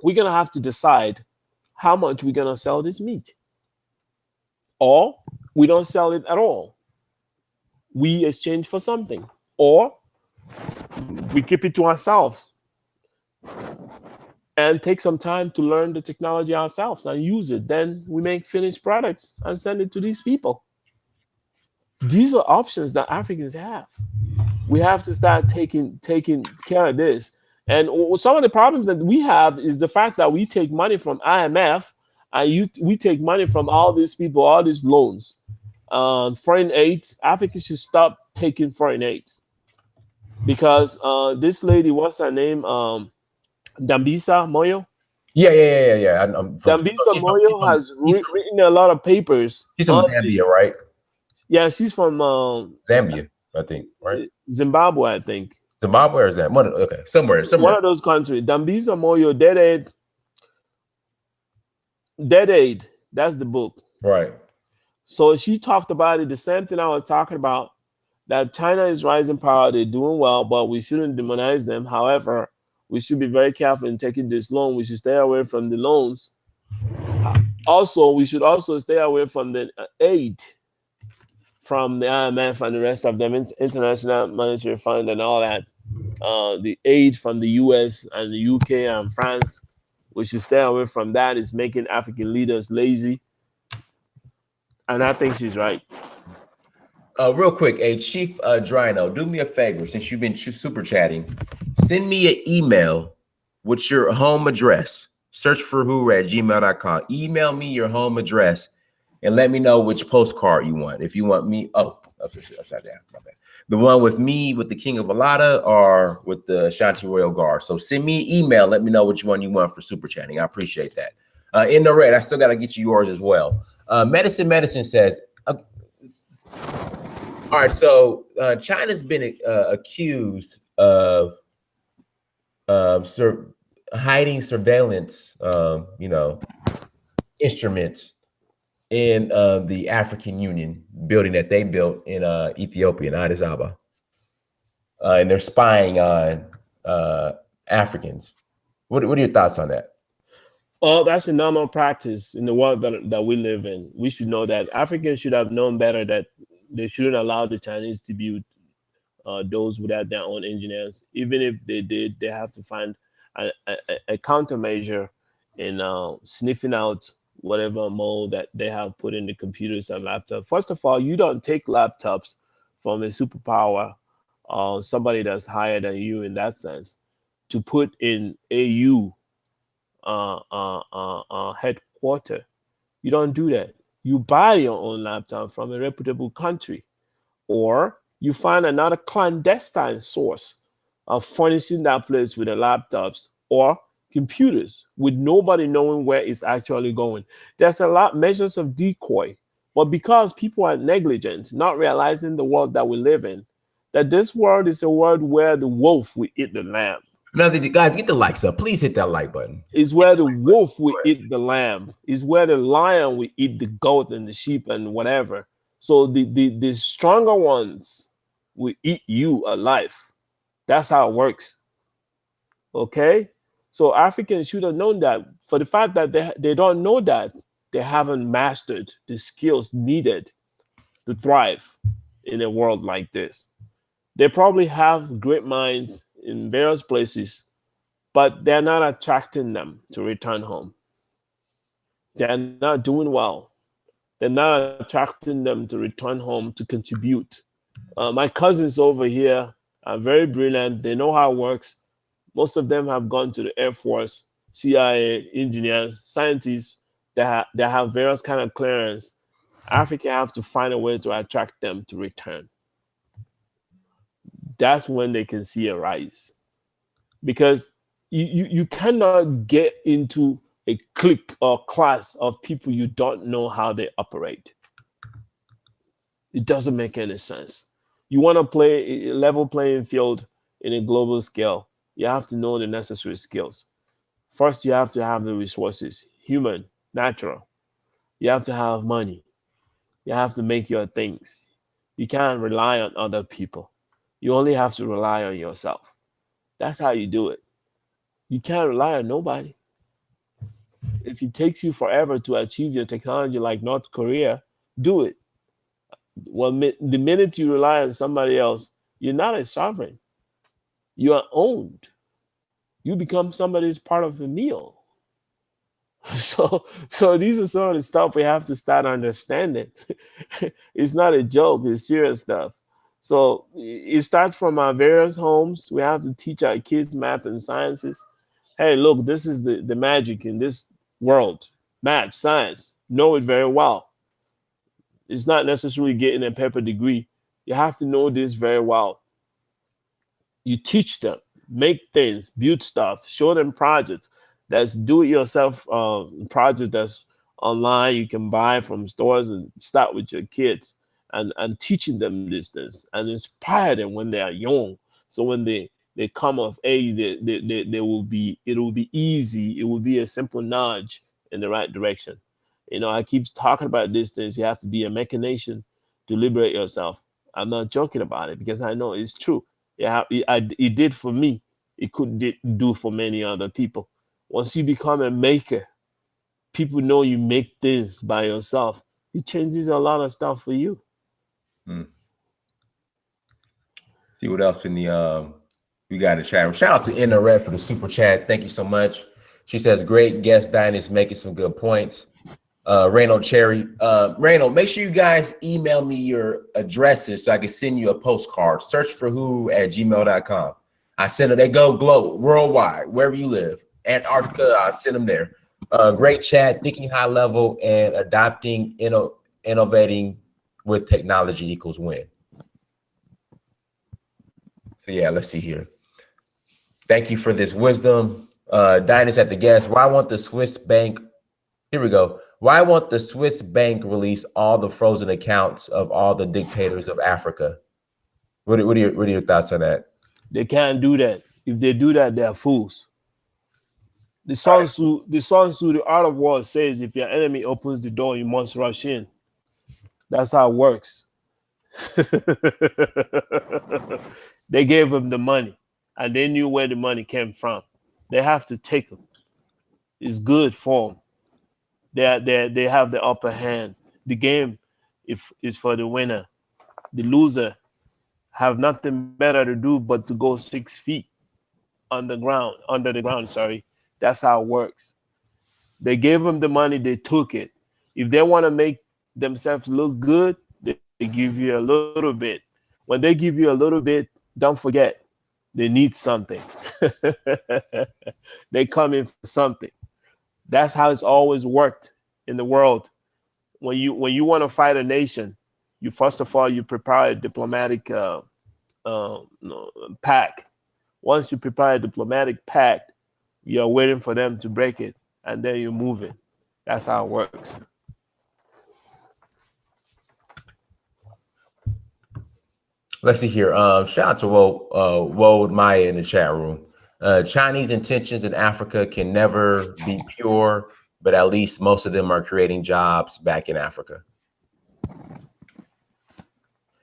we're going to have to decide how much we're going to sell this meat. Or we don't sell it at all. We exchange for something. Or we keep it to ourselves and take some time to learn the technology ourselves and use it. Then we make finished products and send it to these people. These are options that Africans have. We have to start taking care of this. And some of the problems that we have is the fact that we take money from IMF and we take money from all these people, all these loans, foreign aids. Africa should stop taking foreign aids because this lady, what's her name? Dambisa Moyo. Yeah. Dambisa Moyo has written a lot of papers. She's from Zambia, right? Yeah, she's from Zambia, I think, right? Zimbabwe, I think. Zimbabwe or Zambia? Okay, somewhere. One of those countries. Dambisa Moyo, Deadweight. That's the book. Right. So she talked about it, the same thing I was talking about, that China is rising power, they're doing well, but we shouldn't demonize them. However, we should be very careful in taking this loan. We should stay away from the loans. Also, we should also stay away from the aid from the IMF and the rest of them, International Monetary Fund and all that. The aid from the US and the UK and France, we should stay away from that. It's making African leaders lazy. And I think she's right. Real quick, Chief Drino, do me a favor, since you've been super chatting, send me an email with your home address. Search for who@gmail.com. Email me your home address and let me know which postcard you want. If you want me, upside down, my bad. The one with me, with the King of Alada, or with the Shanti Royal Guard. So send me an email. Let me know which one you want for super chatting. I appreciate that. In the red, I still got to get you yours as well. Medicine says, all right, so China's been accused of hiding surveillance, instruments in the African Union building that they built in Ethiopia, in Addis Ababa. And they're spying on Africans. What are your thoughts on that? Oh, that's a normal practice in the world that we live in. We should know that Africans should have known better that they shouldn't allow the Chinese to build those without their own engineers. Even if they did, they have to find a countermeasure in sniffing out whatever mold that they have put in the computers and laptops. First of all, you don't take laptops from a superpower or somebody that's higher than you in that sense to put in AU headquarters. You don't do that. You buy your own laptop from a reputable country, or you find another clandestine source of furnishing that place with the laptops or computers with nobody knowing where it's actually going. There's a lot of measures of decoy, but because people are negligent, not realizing the world that we live in, that this world is a world where the wolf will eat the lamb. Now, guys, get the likes up. Please hit that like button. Is where the wolf will eat the lamb. Is where the lion will eat the goat and the sheep and whatever. So the stronger ones will eat you alive. That's how it works. Okay? So Africans should have known that. For the fact that they don't know that, they haven't mastered the skills needed to thrive in a world like this. They probably have great minds in various places, but they're not attracting them to return home. They're not doing well. They're not attracting them to return home to contribute. My cousins over here are very brilliant. They know how it works. Most of them have gone to the Air Force, CIA, engineers, scientists, that have various kind of clearance, Africa have to find a way to attract them to return. That's when they can see a rise, because you cannot get into a clique or class of people you don't know how they operate. It doesn't make any sense. You want to play a level playing field in a global scale, you have to know the necessary skills. First, you have to have the resources, human, natural. You have to have money. You have to make your things. You can't rely on other people. You only have to rely on yourself. That's how you do it. You can't rely on nobody. If it takes you forever to achieve your technology like North Korea, do it. Well, the minute you rely on somebody else, you're not a sovereign. You are owned. You become somebody's part of the meal. So these are some of the stuff we have to start understanding. It's not a joke, it's serious stuff. So it starts from our various homes. We have to teach our kids math and sciences. Hey, look, this is the magic in this world. Math, science, know it very well. It's not necessarily getting a paper degree. You have to know this very well. You teach them, make things, build stuff, show them projects. That's do-it-yourself project that's online. You can buy from stores and start with your kids and teaching them these things and inspire them when they are young. So when they come of age, they will be, it will be easy. It will be a simple nudge in the right direction. You know, I keep talking about these things. You have to be a machination to liberate yourself. I'm not joking about it because I know it's true. Yeah, it did for me. It could do for many other people. Once you become a maker, people know you make things by yourself. It changes a lot of stuff for you. See what else in the we got in the chat room. Shout out to Innovet for the super chat. Thank you so much. She says, great guest, Dinus, making some good points. Reynold Cherry. Reynold, make sure you guys email me your addresses so I can send you a postcard. Search for who@gmail.com. I send them, they go global, worldwide, wherever you live. Antarctica, I send them there. Great chat, thinking high level and adopting, innovating with technology equals win. So yeah, let's see here. Thank you for this wisdom. Dinus at the guest. Why won't the Swiss bank? Here we go. Why won't the Swiss bank release all the frozen accounts of all the dictators of Africa? What are your thoughts on that? They can't do that. If they do that, they're fools. The Sun Tzu, the Art of War says, if your enemy opens the door, you must rush in. That's how it works. They gave him the money, and they knew where the money came from. They have to take them. It's good for them. They have the upper hand. The game is for the winner. The loser have nothing better to do but to go 6 feet under the ground. Sorry, that's how it works. They gave them the money, they took it. If they want to make themselves look good, they give you a little bit. When they give you a little bit, don't forget, they need something. They come in for something. That's how it's always worked in the world. When you want to fight a nation, you first of all you prepare a diplomatic pact. Once you prepare a diplomatic pact, you're waiting for them to break it, and then you move it. That's how it works. Let's see here. Shout out to Wold Maya in the chat room. Chinese intentions in Africa can never be pure, but at least most of them are creating jobs back in Africa.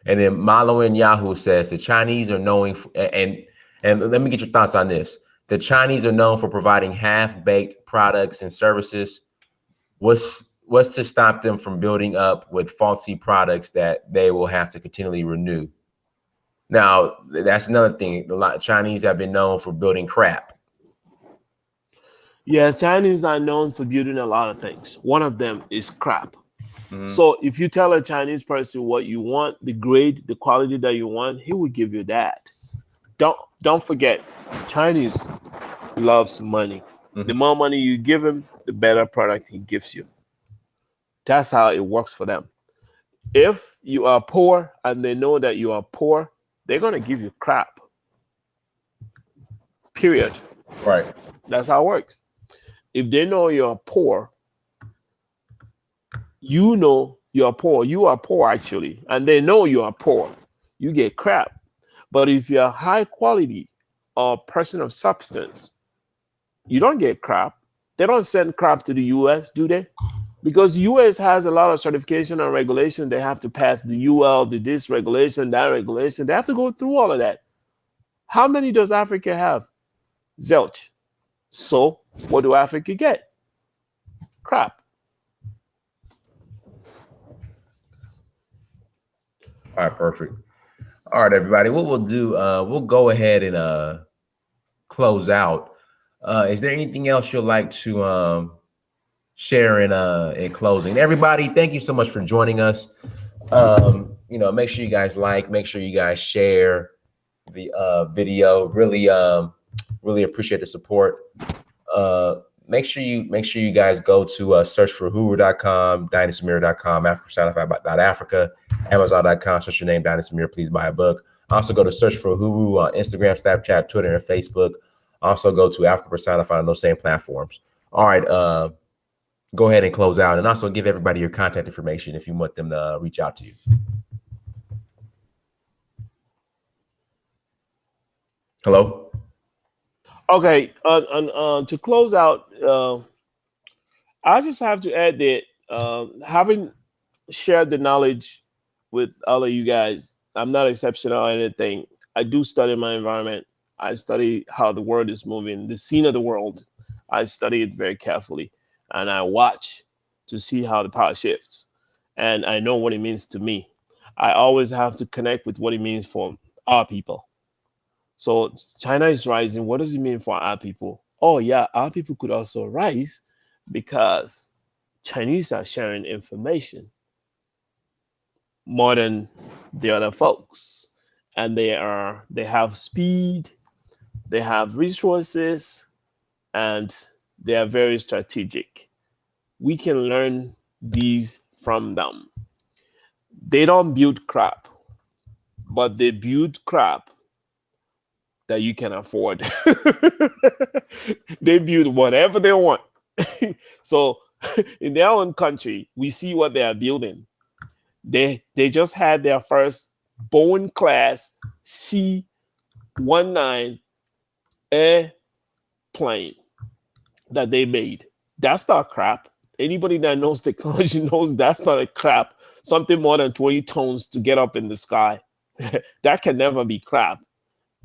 And then Malo and Yahoo says the Chinese are known for, and let me get your thoughts on this. The Chinese are known for providing half-baked products and services. What's to stop them from building up with faulty products that they will have to continually renew? Now, that's another thing. A lot of Chinese have been known for building crap. Yes, Chinese are known for building a lot of things. One of them is crap. Mm-hmm. So if you tell a Chinese person what you want, the grade, the quality that you want, he will give you that. Don't forget, Chinese loves money. Mm-hmm. The more money you give him, the better product he gives you. That's how it works for them. If you are poor and they know that you are poor, they're going to give you crap. Period. Right. That's how it works. If they know you're poor, you know you're poor. You are poor, actually. And they know you are poor. You get crap. But if you're high quality or person of substance, you don't get crap. They don't send crap to the US, do they? Because the US has a lot of certification and regulation. They have to pass the UL, the this regulation, that regulation. They have to go through all of that. How many does Africa have? Zilch. So what do Africa get? Crap. All right, perfect. All right, everybody. What we'll do, we'll go ahead and close out. Is there anything else you'd like to share in closing? Everybody, thank you so much for joining us. Make sure you guys like, make sure you guys share the video. Really appreciate the support. Make sure you guys go to searchforhuru.com, dynastymirror.com, africapersonified.africa, amazon.com, search your name, Dynasty Mirror, please buy a book. Also go to Search for Huru on Instagram, Snapchat, Twitter, and Facebook. Also go to Africa Personified on those same platforms. All right, go ahead and close out, and also give everybody your contact information if you want them to reach out to you. Hello? Okay, to close out, I just have to add that having shared the knowledge with all of you guys, I'm not exceptional or anything. I do study my environment. I study how the world is moving, the scene of the world. I study it very carefully, and I watch to see how the power shifts. And I know what it means to me. I always have to connect with what it means for our people. So China is rising. What does it mean for our people? Oh, yeah, our people could also rise because Chinese are sharing information more than the other folks. And they have speed, they have resources, and they are very strategic. We can learn these from them. They don't build crap, but they build crap that you can afford. They build whatever they want. So in their own country, we see what they are building. They just had their first Boeing class C-19 airplane that they made. That's not crap. Anybody that knows technology knows that's not a crap. Something more than 20 tons to get up in the sky. That can never be crap.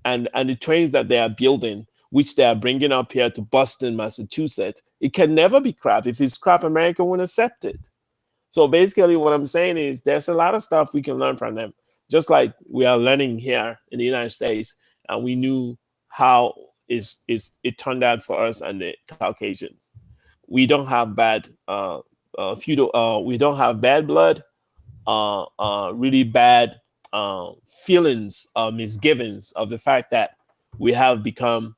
And the trains that they are building, which they are bringing up here to Boston, Massachusetts, it can never be crap. If it's crap, America won't accept it. So basically what I'm saying is there's a lot of stuff we can learn from them, just like we are learning here in the United States, and we knew how it turned out for us and the Caucasians. We don't have bad we don't have bad blood, really bad feelings, misgivings of the fact that we have become,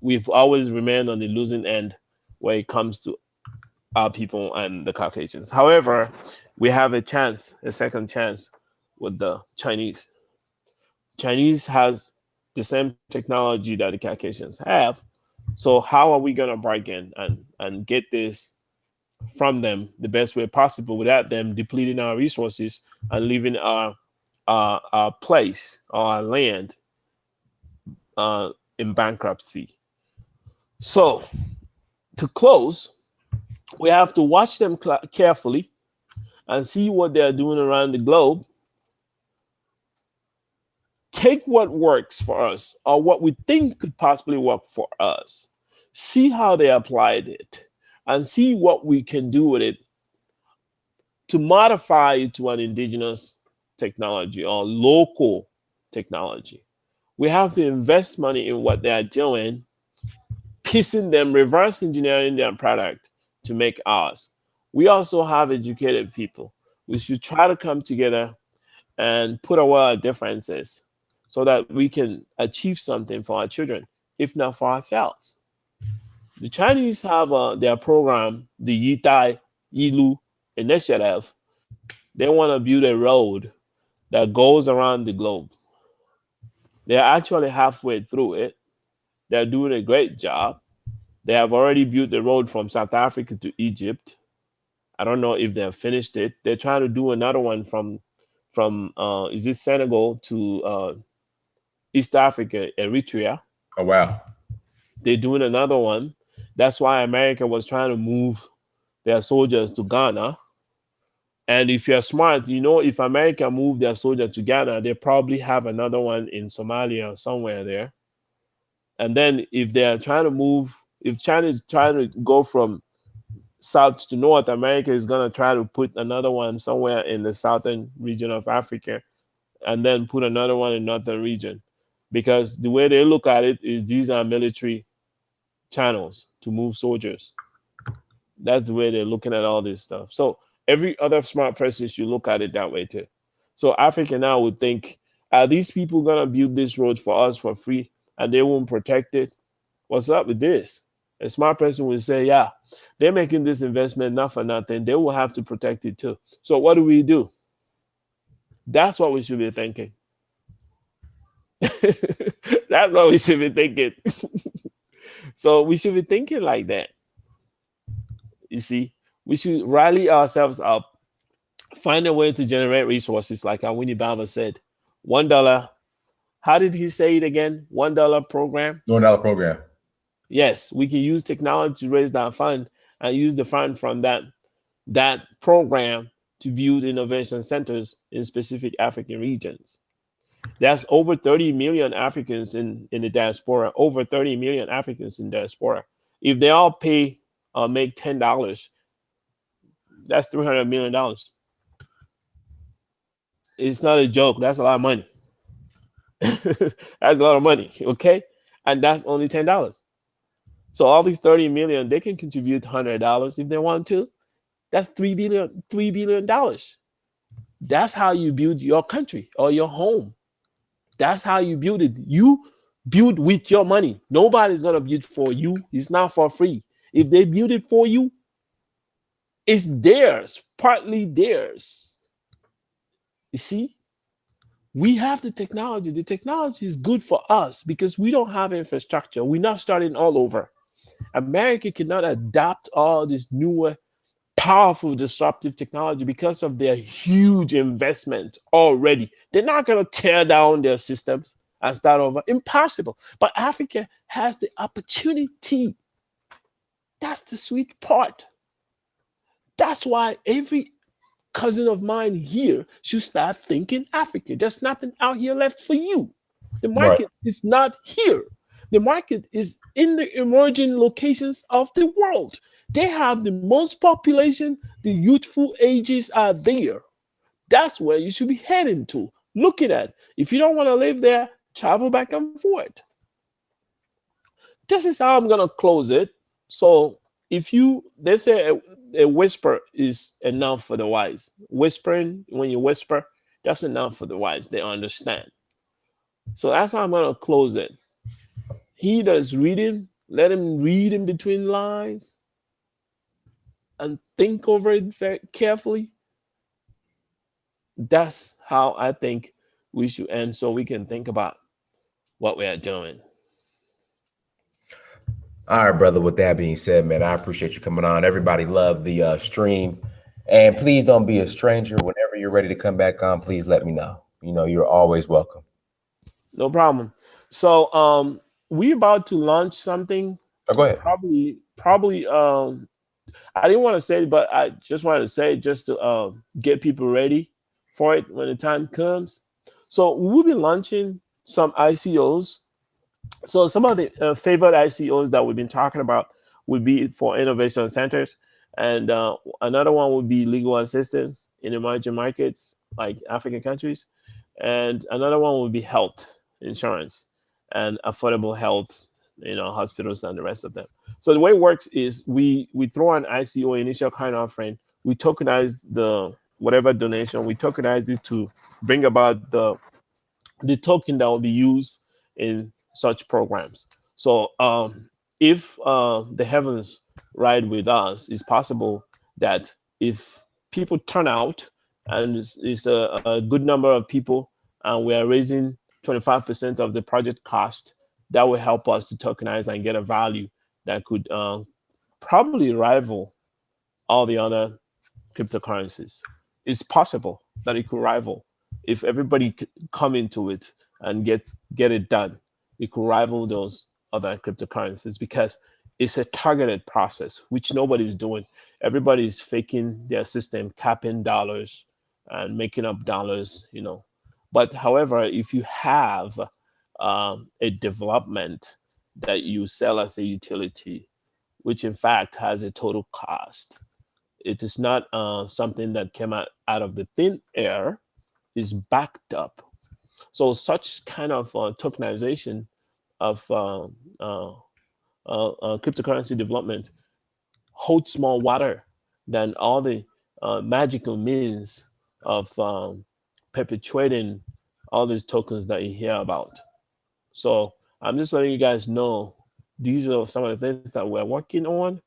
we've always remained on the losing end when it comes to our people and the Caucasians. However, we have a second chance with the Chinese. Chinese has the same technology that the Caucasians have. So how are we going to bargain and get this from them the best way possible without them depleting our resources and leaving our place, our land, in bankruptcy? So to close, we have to watch them carefully and see what they're doing around the globe. Take what works for us or what we think could possibly work for us. See how they applied it and see what we can do with it to modify it to an indigenous technology or local technology. We have to invest money in what they are doing, piecing them, reverse engineering their product to make ours. We also have educated people. We should try to come together and put away our differences so that we can achieve something for our children, if not for ourselves. The Chinese have their program, the Yitai Ilu initiative. They want to build a road that goes around the globe. They're actually halfway through it. They're doing a great job. They have already built the road from South Africa to Egypt. I don't know if they've finished it. They're trying to do another one from is this Senegal to East Africa, Eritrea. Oh wow. They're doing another one. That's why America was trying to move their soldiers to Ghana. And if you're smart, you know, if America moved their soldiers to Ghana, they probably have another one in Somalia or somewhere there. And then if they're trying to move, if China is trying to go from south to north, America is going to try to put another one somewhere in the southern region of Africa, and then put another one in northern region. Because the way they look at it is these are military channels to move soldiers. That's the way they're looking at all this stuff. So every other smart person should look at it that way too. So Africa now would think, are these people gonna build this road for us for free and they won't protect it? What's up with this? A smart person would say, yeah, they're making this investment not for nothing. They will have to protect it too. So what do? That's what we should be thinking. That's what we should be thinking. So we should be thinking like that. You see, we should rally ourselves up, find a way to generate resources, like our Winnie Baba said. $1. How did he say it again? $1 program. $1 program. Yes, we can use technology to raise that fund and use the fund from that program to build innovation centers in specific African regions. That's over 30 million Africans in the diaspora, over 30 million Africans in diaspora. If they all pay make $10, that's $300 million. It's not a joke. That's a lot of money. That's a lot of money, okay? And that's only $10. So all these 30 million, they can contribute $100 if they want to. That's $3 billion. That's how you build your country or your home. That's how you build it. You build with your money. Nobody's gonna build for you. It's not for free. If they build it for you, it's theirs, partly theirs. You see, we have the technology. The technology is good for us because we don't have infrastructure. We're not starting all over. America cannot adopt all this newer, powerful, disruptive technology because of their huge investment already. They're not going to tear down their systems and start over. Impossible. But Africa has the opportunity. That's the sweet part. That's why every cousin of mine here should start thinking Africa. There's nothing out here left for you. The market is not here. The market is in the emerging locations of the world. They have the most population. The youthful ages are there. That's where you should be heading to. Looking at. If you don't want to live there, travel back and forth. This is how I'm gonna close it. So they say a whisper is enough for the wise. Whispering, when you whisper, that's enough for the wise. They understand. So that's how I'm gonna close it. He that is reading, let him read in between lines and think over it very carefully. That's how I think we should end, so we can think about what we are doing. All right, brother. With that being said, man, I appreciate you coming on. Everybody loved the stream. And please don't be a stranger. Whenever you're ready to come back on, please let me know. You know, you're always welcome. No problem. So we're about to launch something. Oh, go ahead. Probably I didn't want to say it, but I just wanted to say it just to get people ready for it when the time comes. So we'll be launching some ICOs. So some of the favorite ICOs that we've been talking about would be for innovation centers. And another one would be legal assistance in emerging markets like African countries. And another one would be health insurance and affordable health, hospitals and the rest of them. So the way it works is we throw an ICO, initial kind offering. We tokenize the whatever donation. We tokenize it to bring about the token that will be used in such programs. So if the heavens ride with us, it's possible that if people turn out and it's a good number of people, and we are raising 25% of the project cost, that will help us to tokenize and get a value that could probably rival all the other cryptocurrencies. It's possible that it could rival if everybody could come into it and get it done. It could rival those other cryptocurrencies because it's a targeted process, which nobody's doing. Everybody's faking their system, capping dollars and making up dollars, But however, if you have a development that you sell as a utility, which in fact has a total cost, it is not something that came out of the thin air, is backed up. So such kind of tokenization of cryptocurrency development holds more water than all the magical means of perpetuating all these tokens that you hear about. So I'm just letting you guys know these are some of the things that we're working on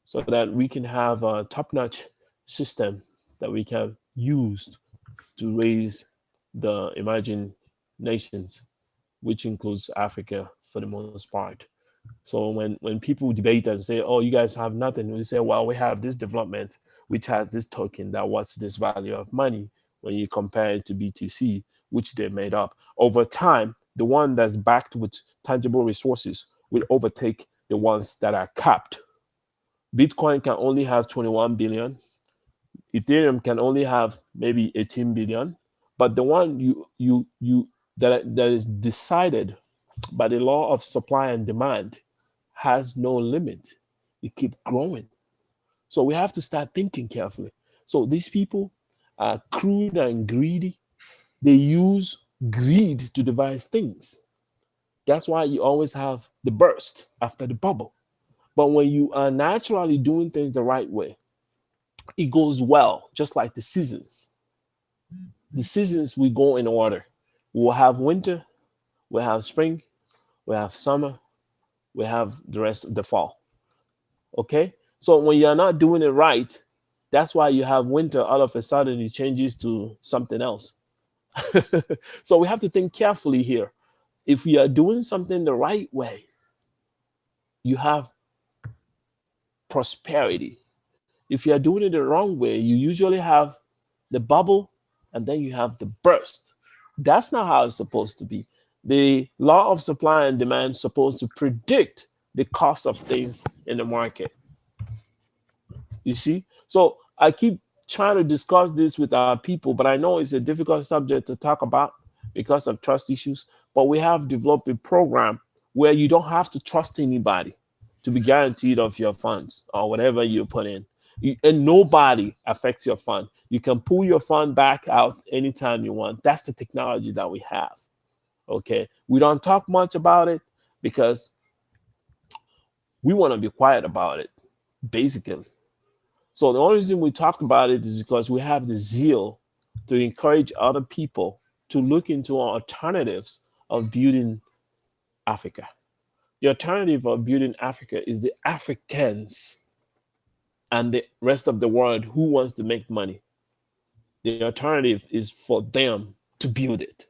so that we can have a top-notch system that we can use to raise the emerging nations, which includes Africa for the most part. So when people debate and say, oh, you guys have nothing, we say, well, we have this development, which has this token that what's this value of money when you compare it to BTC, which they made up. Over time, the one that's backed with tangible resources will overtake the ones that are capped. Bitcoin can only have 21 billion. Ethereum can only have maybe 18 billion. But the one that is decided by the law of supply and demand has no limit. It keeps growing. So we have to start thinking carefully. So these people are crude and greedy. They use greed to devise things. That's why you always have the burst after the bubble. But when you are naturally doing things the right way, it goes well, just like the seasons. The seasons will go in order. We'll have winter, we'll have spring, we'll have summer, we'll have the rest of the fall. Okay? So when you're not doing it right, that's why you have winter, all of a sudden it changes to something else. So we have to think carefully here. If we are doing something the right way, you have prosperity. If you are doing it the wrong way, you usually have the bubble and then you have the burst. That's not how it's supposed to be. The law of supply and demand is supposed to predict the cost of things in the market. You see? So I keep trying to discuss this with our people, but I know it's a difficult subject to talk about because of trust issues. But we have developed a program where you don't have to trust anybody to be guaranteed of your funds or whatever you put in. And nobody affects your fund. You can pull your fund back out anytime you want. That's the technology that we have. Okay. We don't talk much about it because we want to be quiet about it, basically. So the only reason we talked about it is because we have the zeal to encourage other people to look into alternatives of building Africa. The alternative of building Africa is the Africans and the rest of the world who wants to make money. The alternative is for them to build it.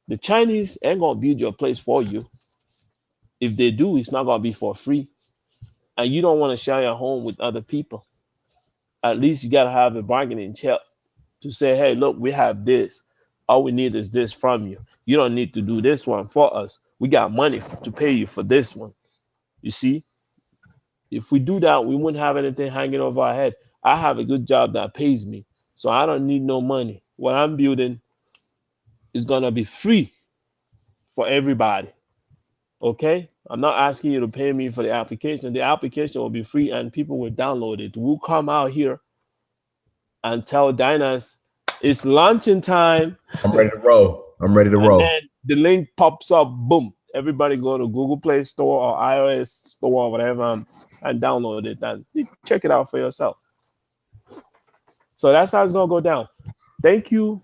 The Chinese ain't gonna build your place for you. If they do, it's not gonna be for free. And you don't want to share your home with other people. At least you gotta have a bargaining chip to say, hey, look, we have this. All we need is this from you. You don't need to do this one for us. We got money to pay you for this one. You see? If we do that, we wouldn't have anything hanging over our head. I have a good job that pays me, so I don't need no money. What I'm building is going to be free for everybody, okay? I'm not asking you to pay me for the application. The application will be free, and people will download it. We'll come out here and tell Dynas, it's launching time. I'm ready to roll. I'm ready to roll. And then the link pops up, boom. Everybody go to Google Play Store or iOS Store or whatever and download it and check it out for yourself. So that's how it's gonna go down. Thank you.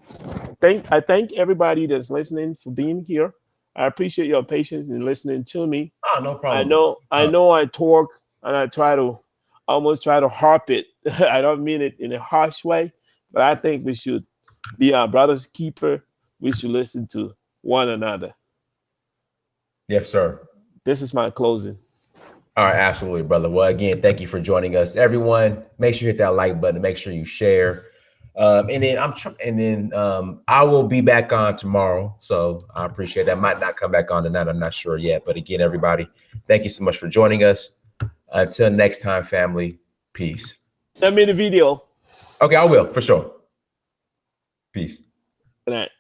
I thank everybody that's listening for being here. I appreciate your patience in listening to me. Oh, no problem. I know I talk and I try to almost try to harp it. I don't mean it in a harsh way, but I think we should be our brother's keeper. We should listen to one another. Yes, sir. This is my closing. All right, absolutely, brother. Well, again, thank you for joining us, everyone. Make sure you hit that like button. Make sure you share. And then I will be back on tomorrow. So I appreciate that. Might not come back on tonight. I'm not sure yet. But again, everybody, thank you so much for joining us. Until next time, family. Peace. Send me the video. Okay, I will for sure. Peace. Good night.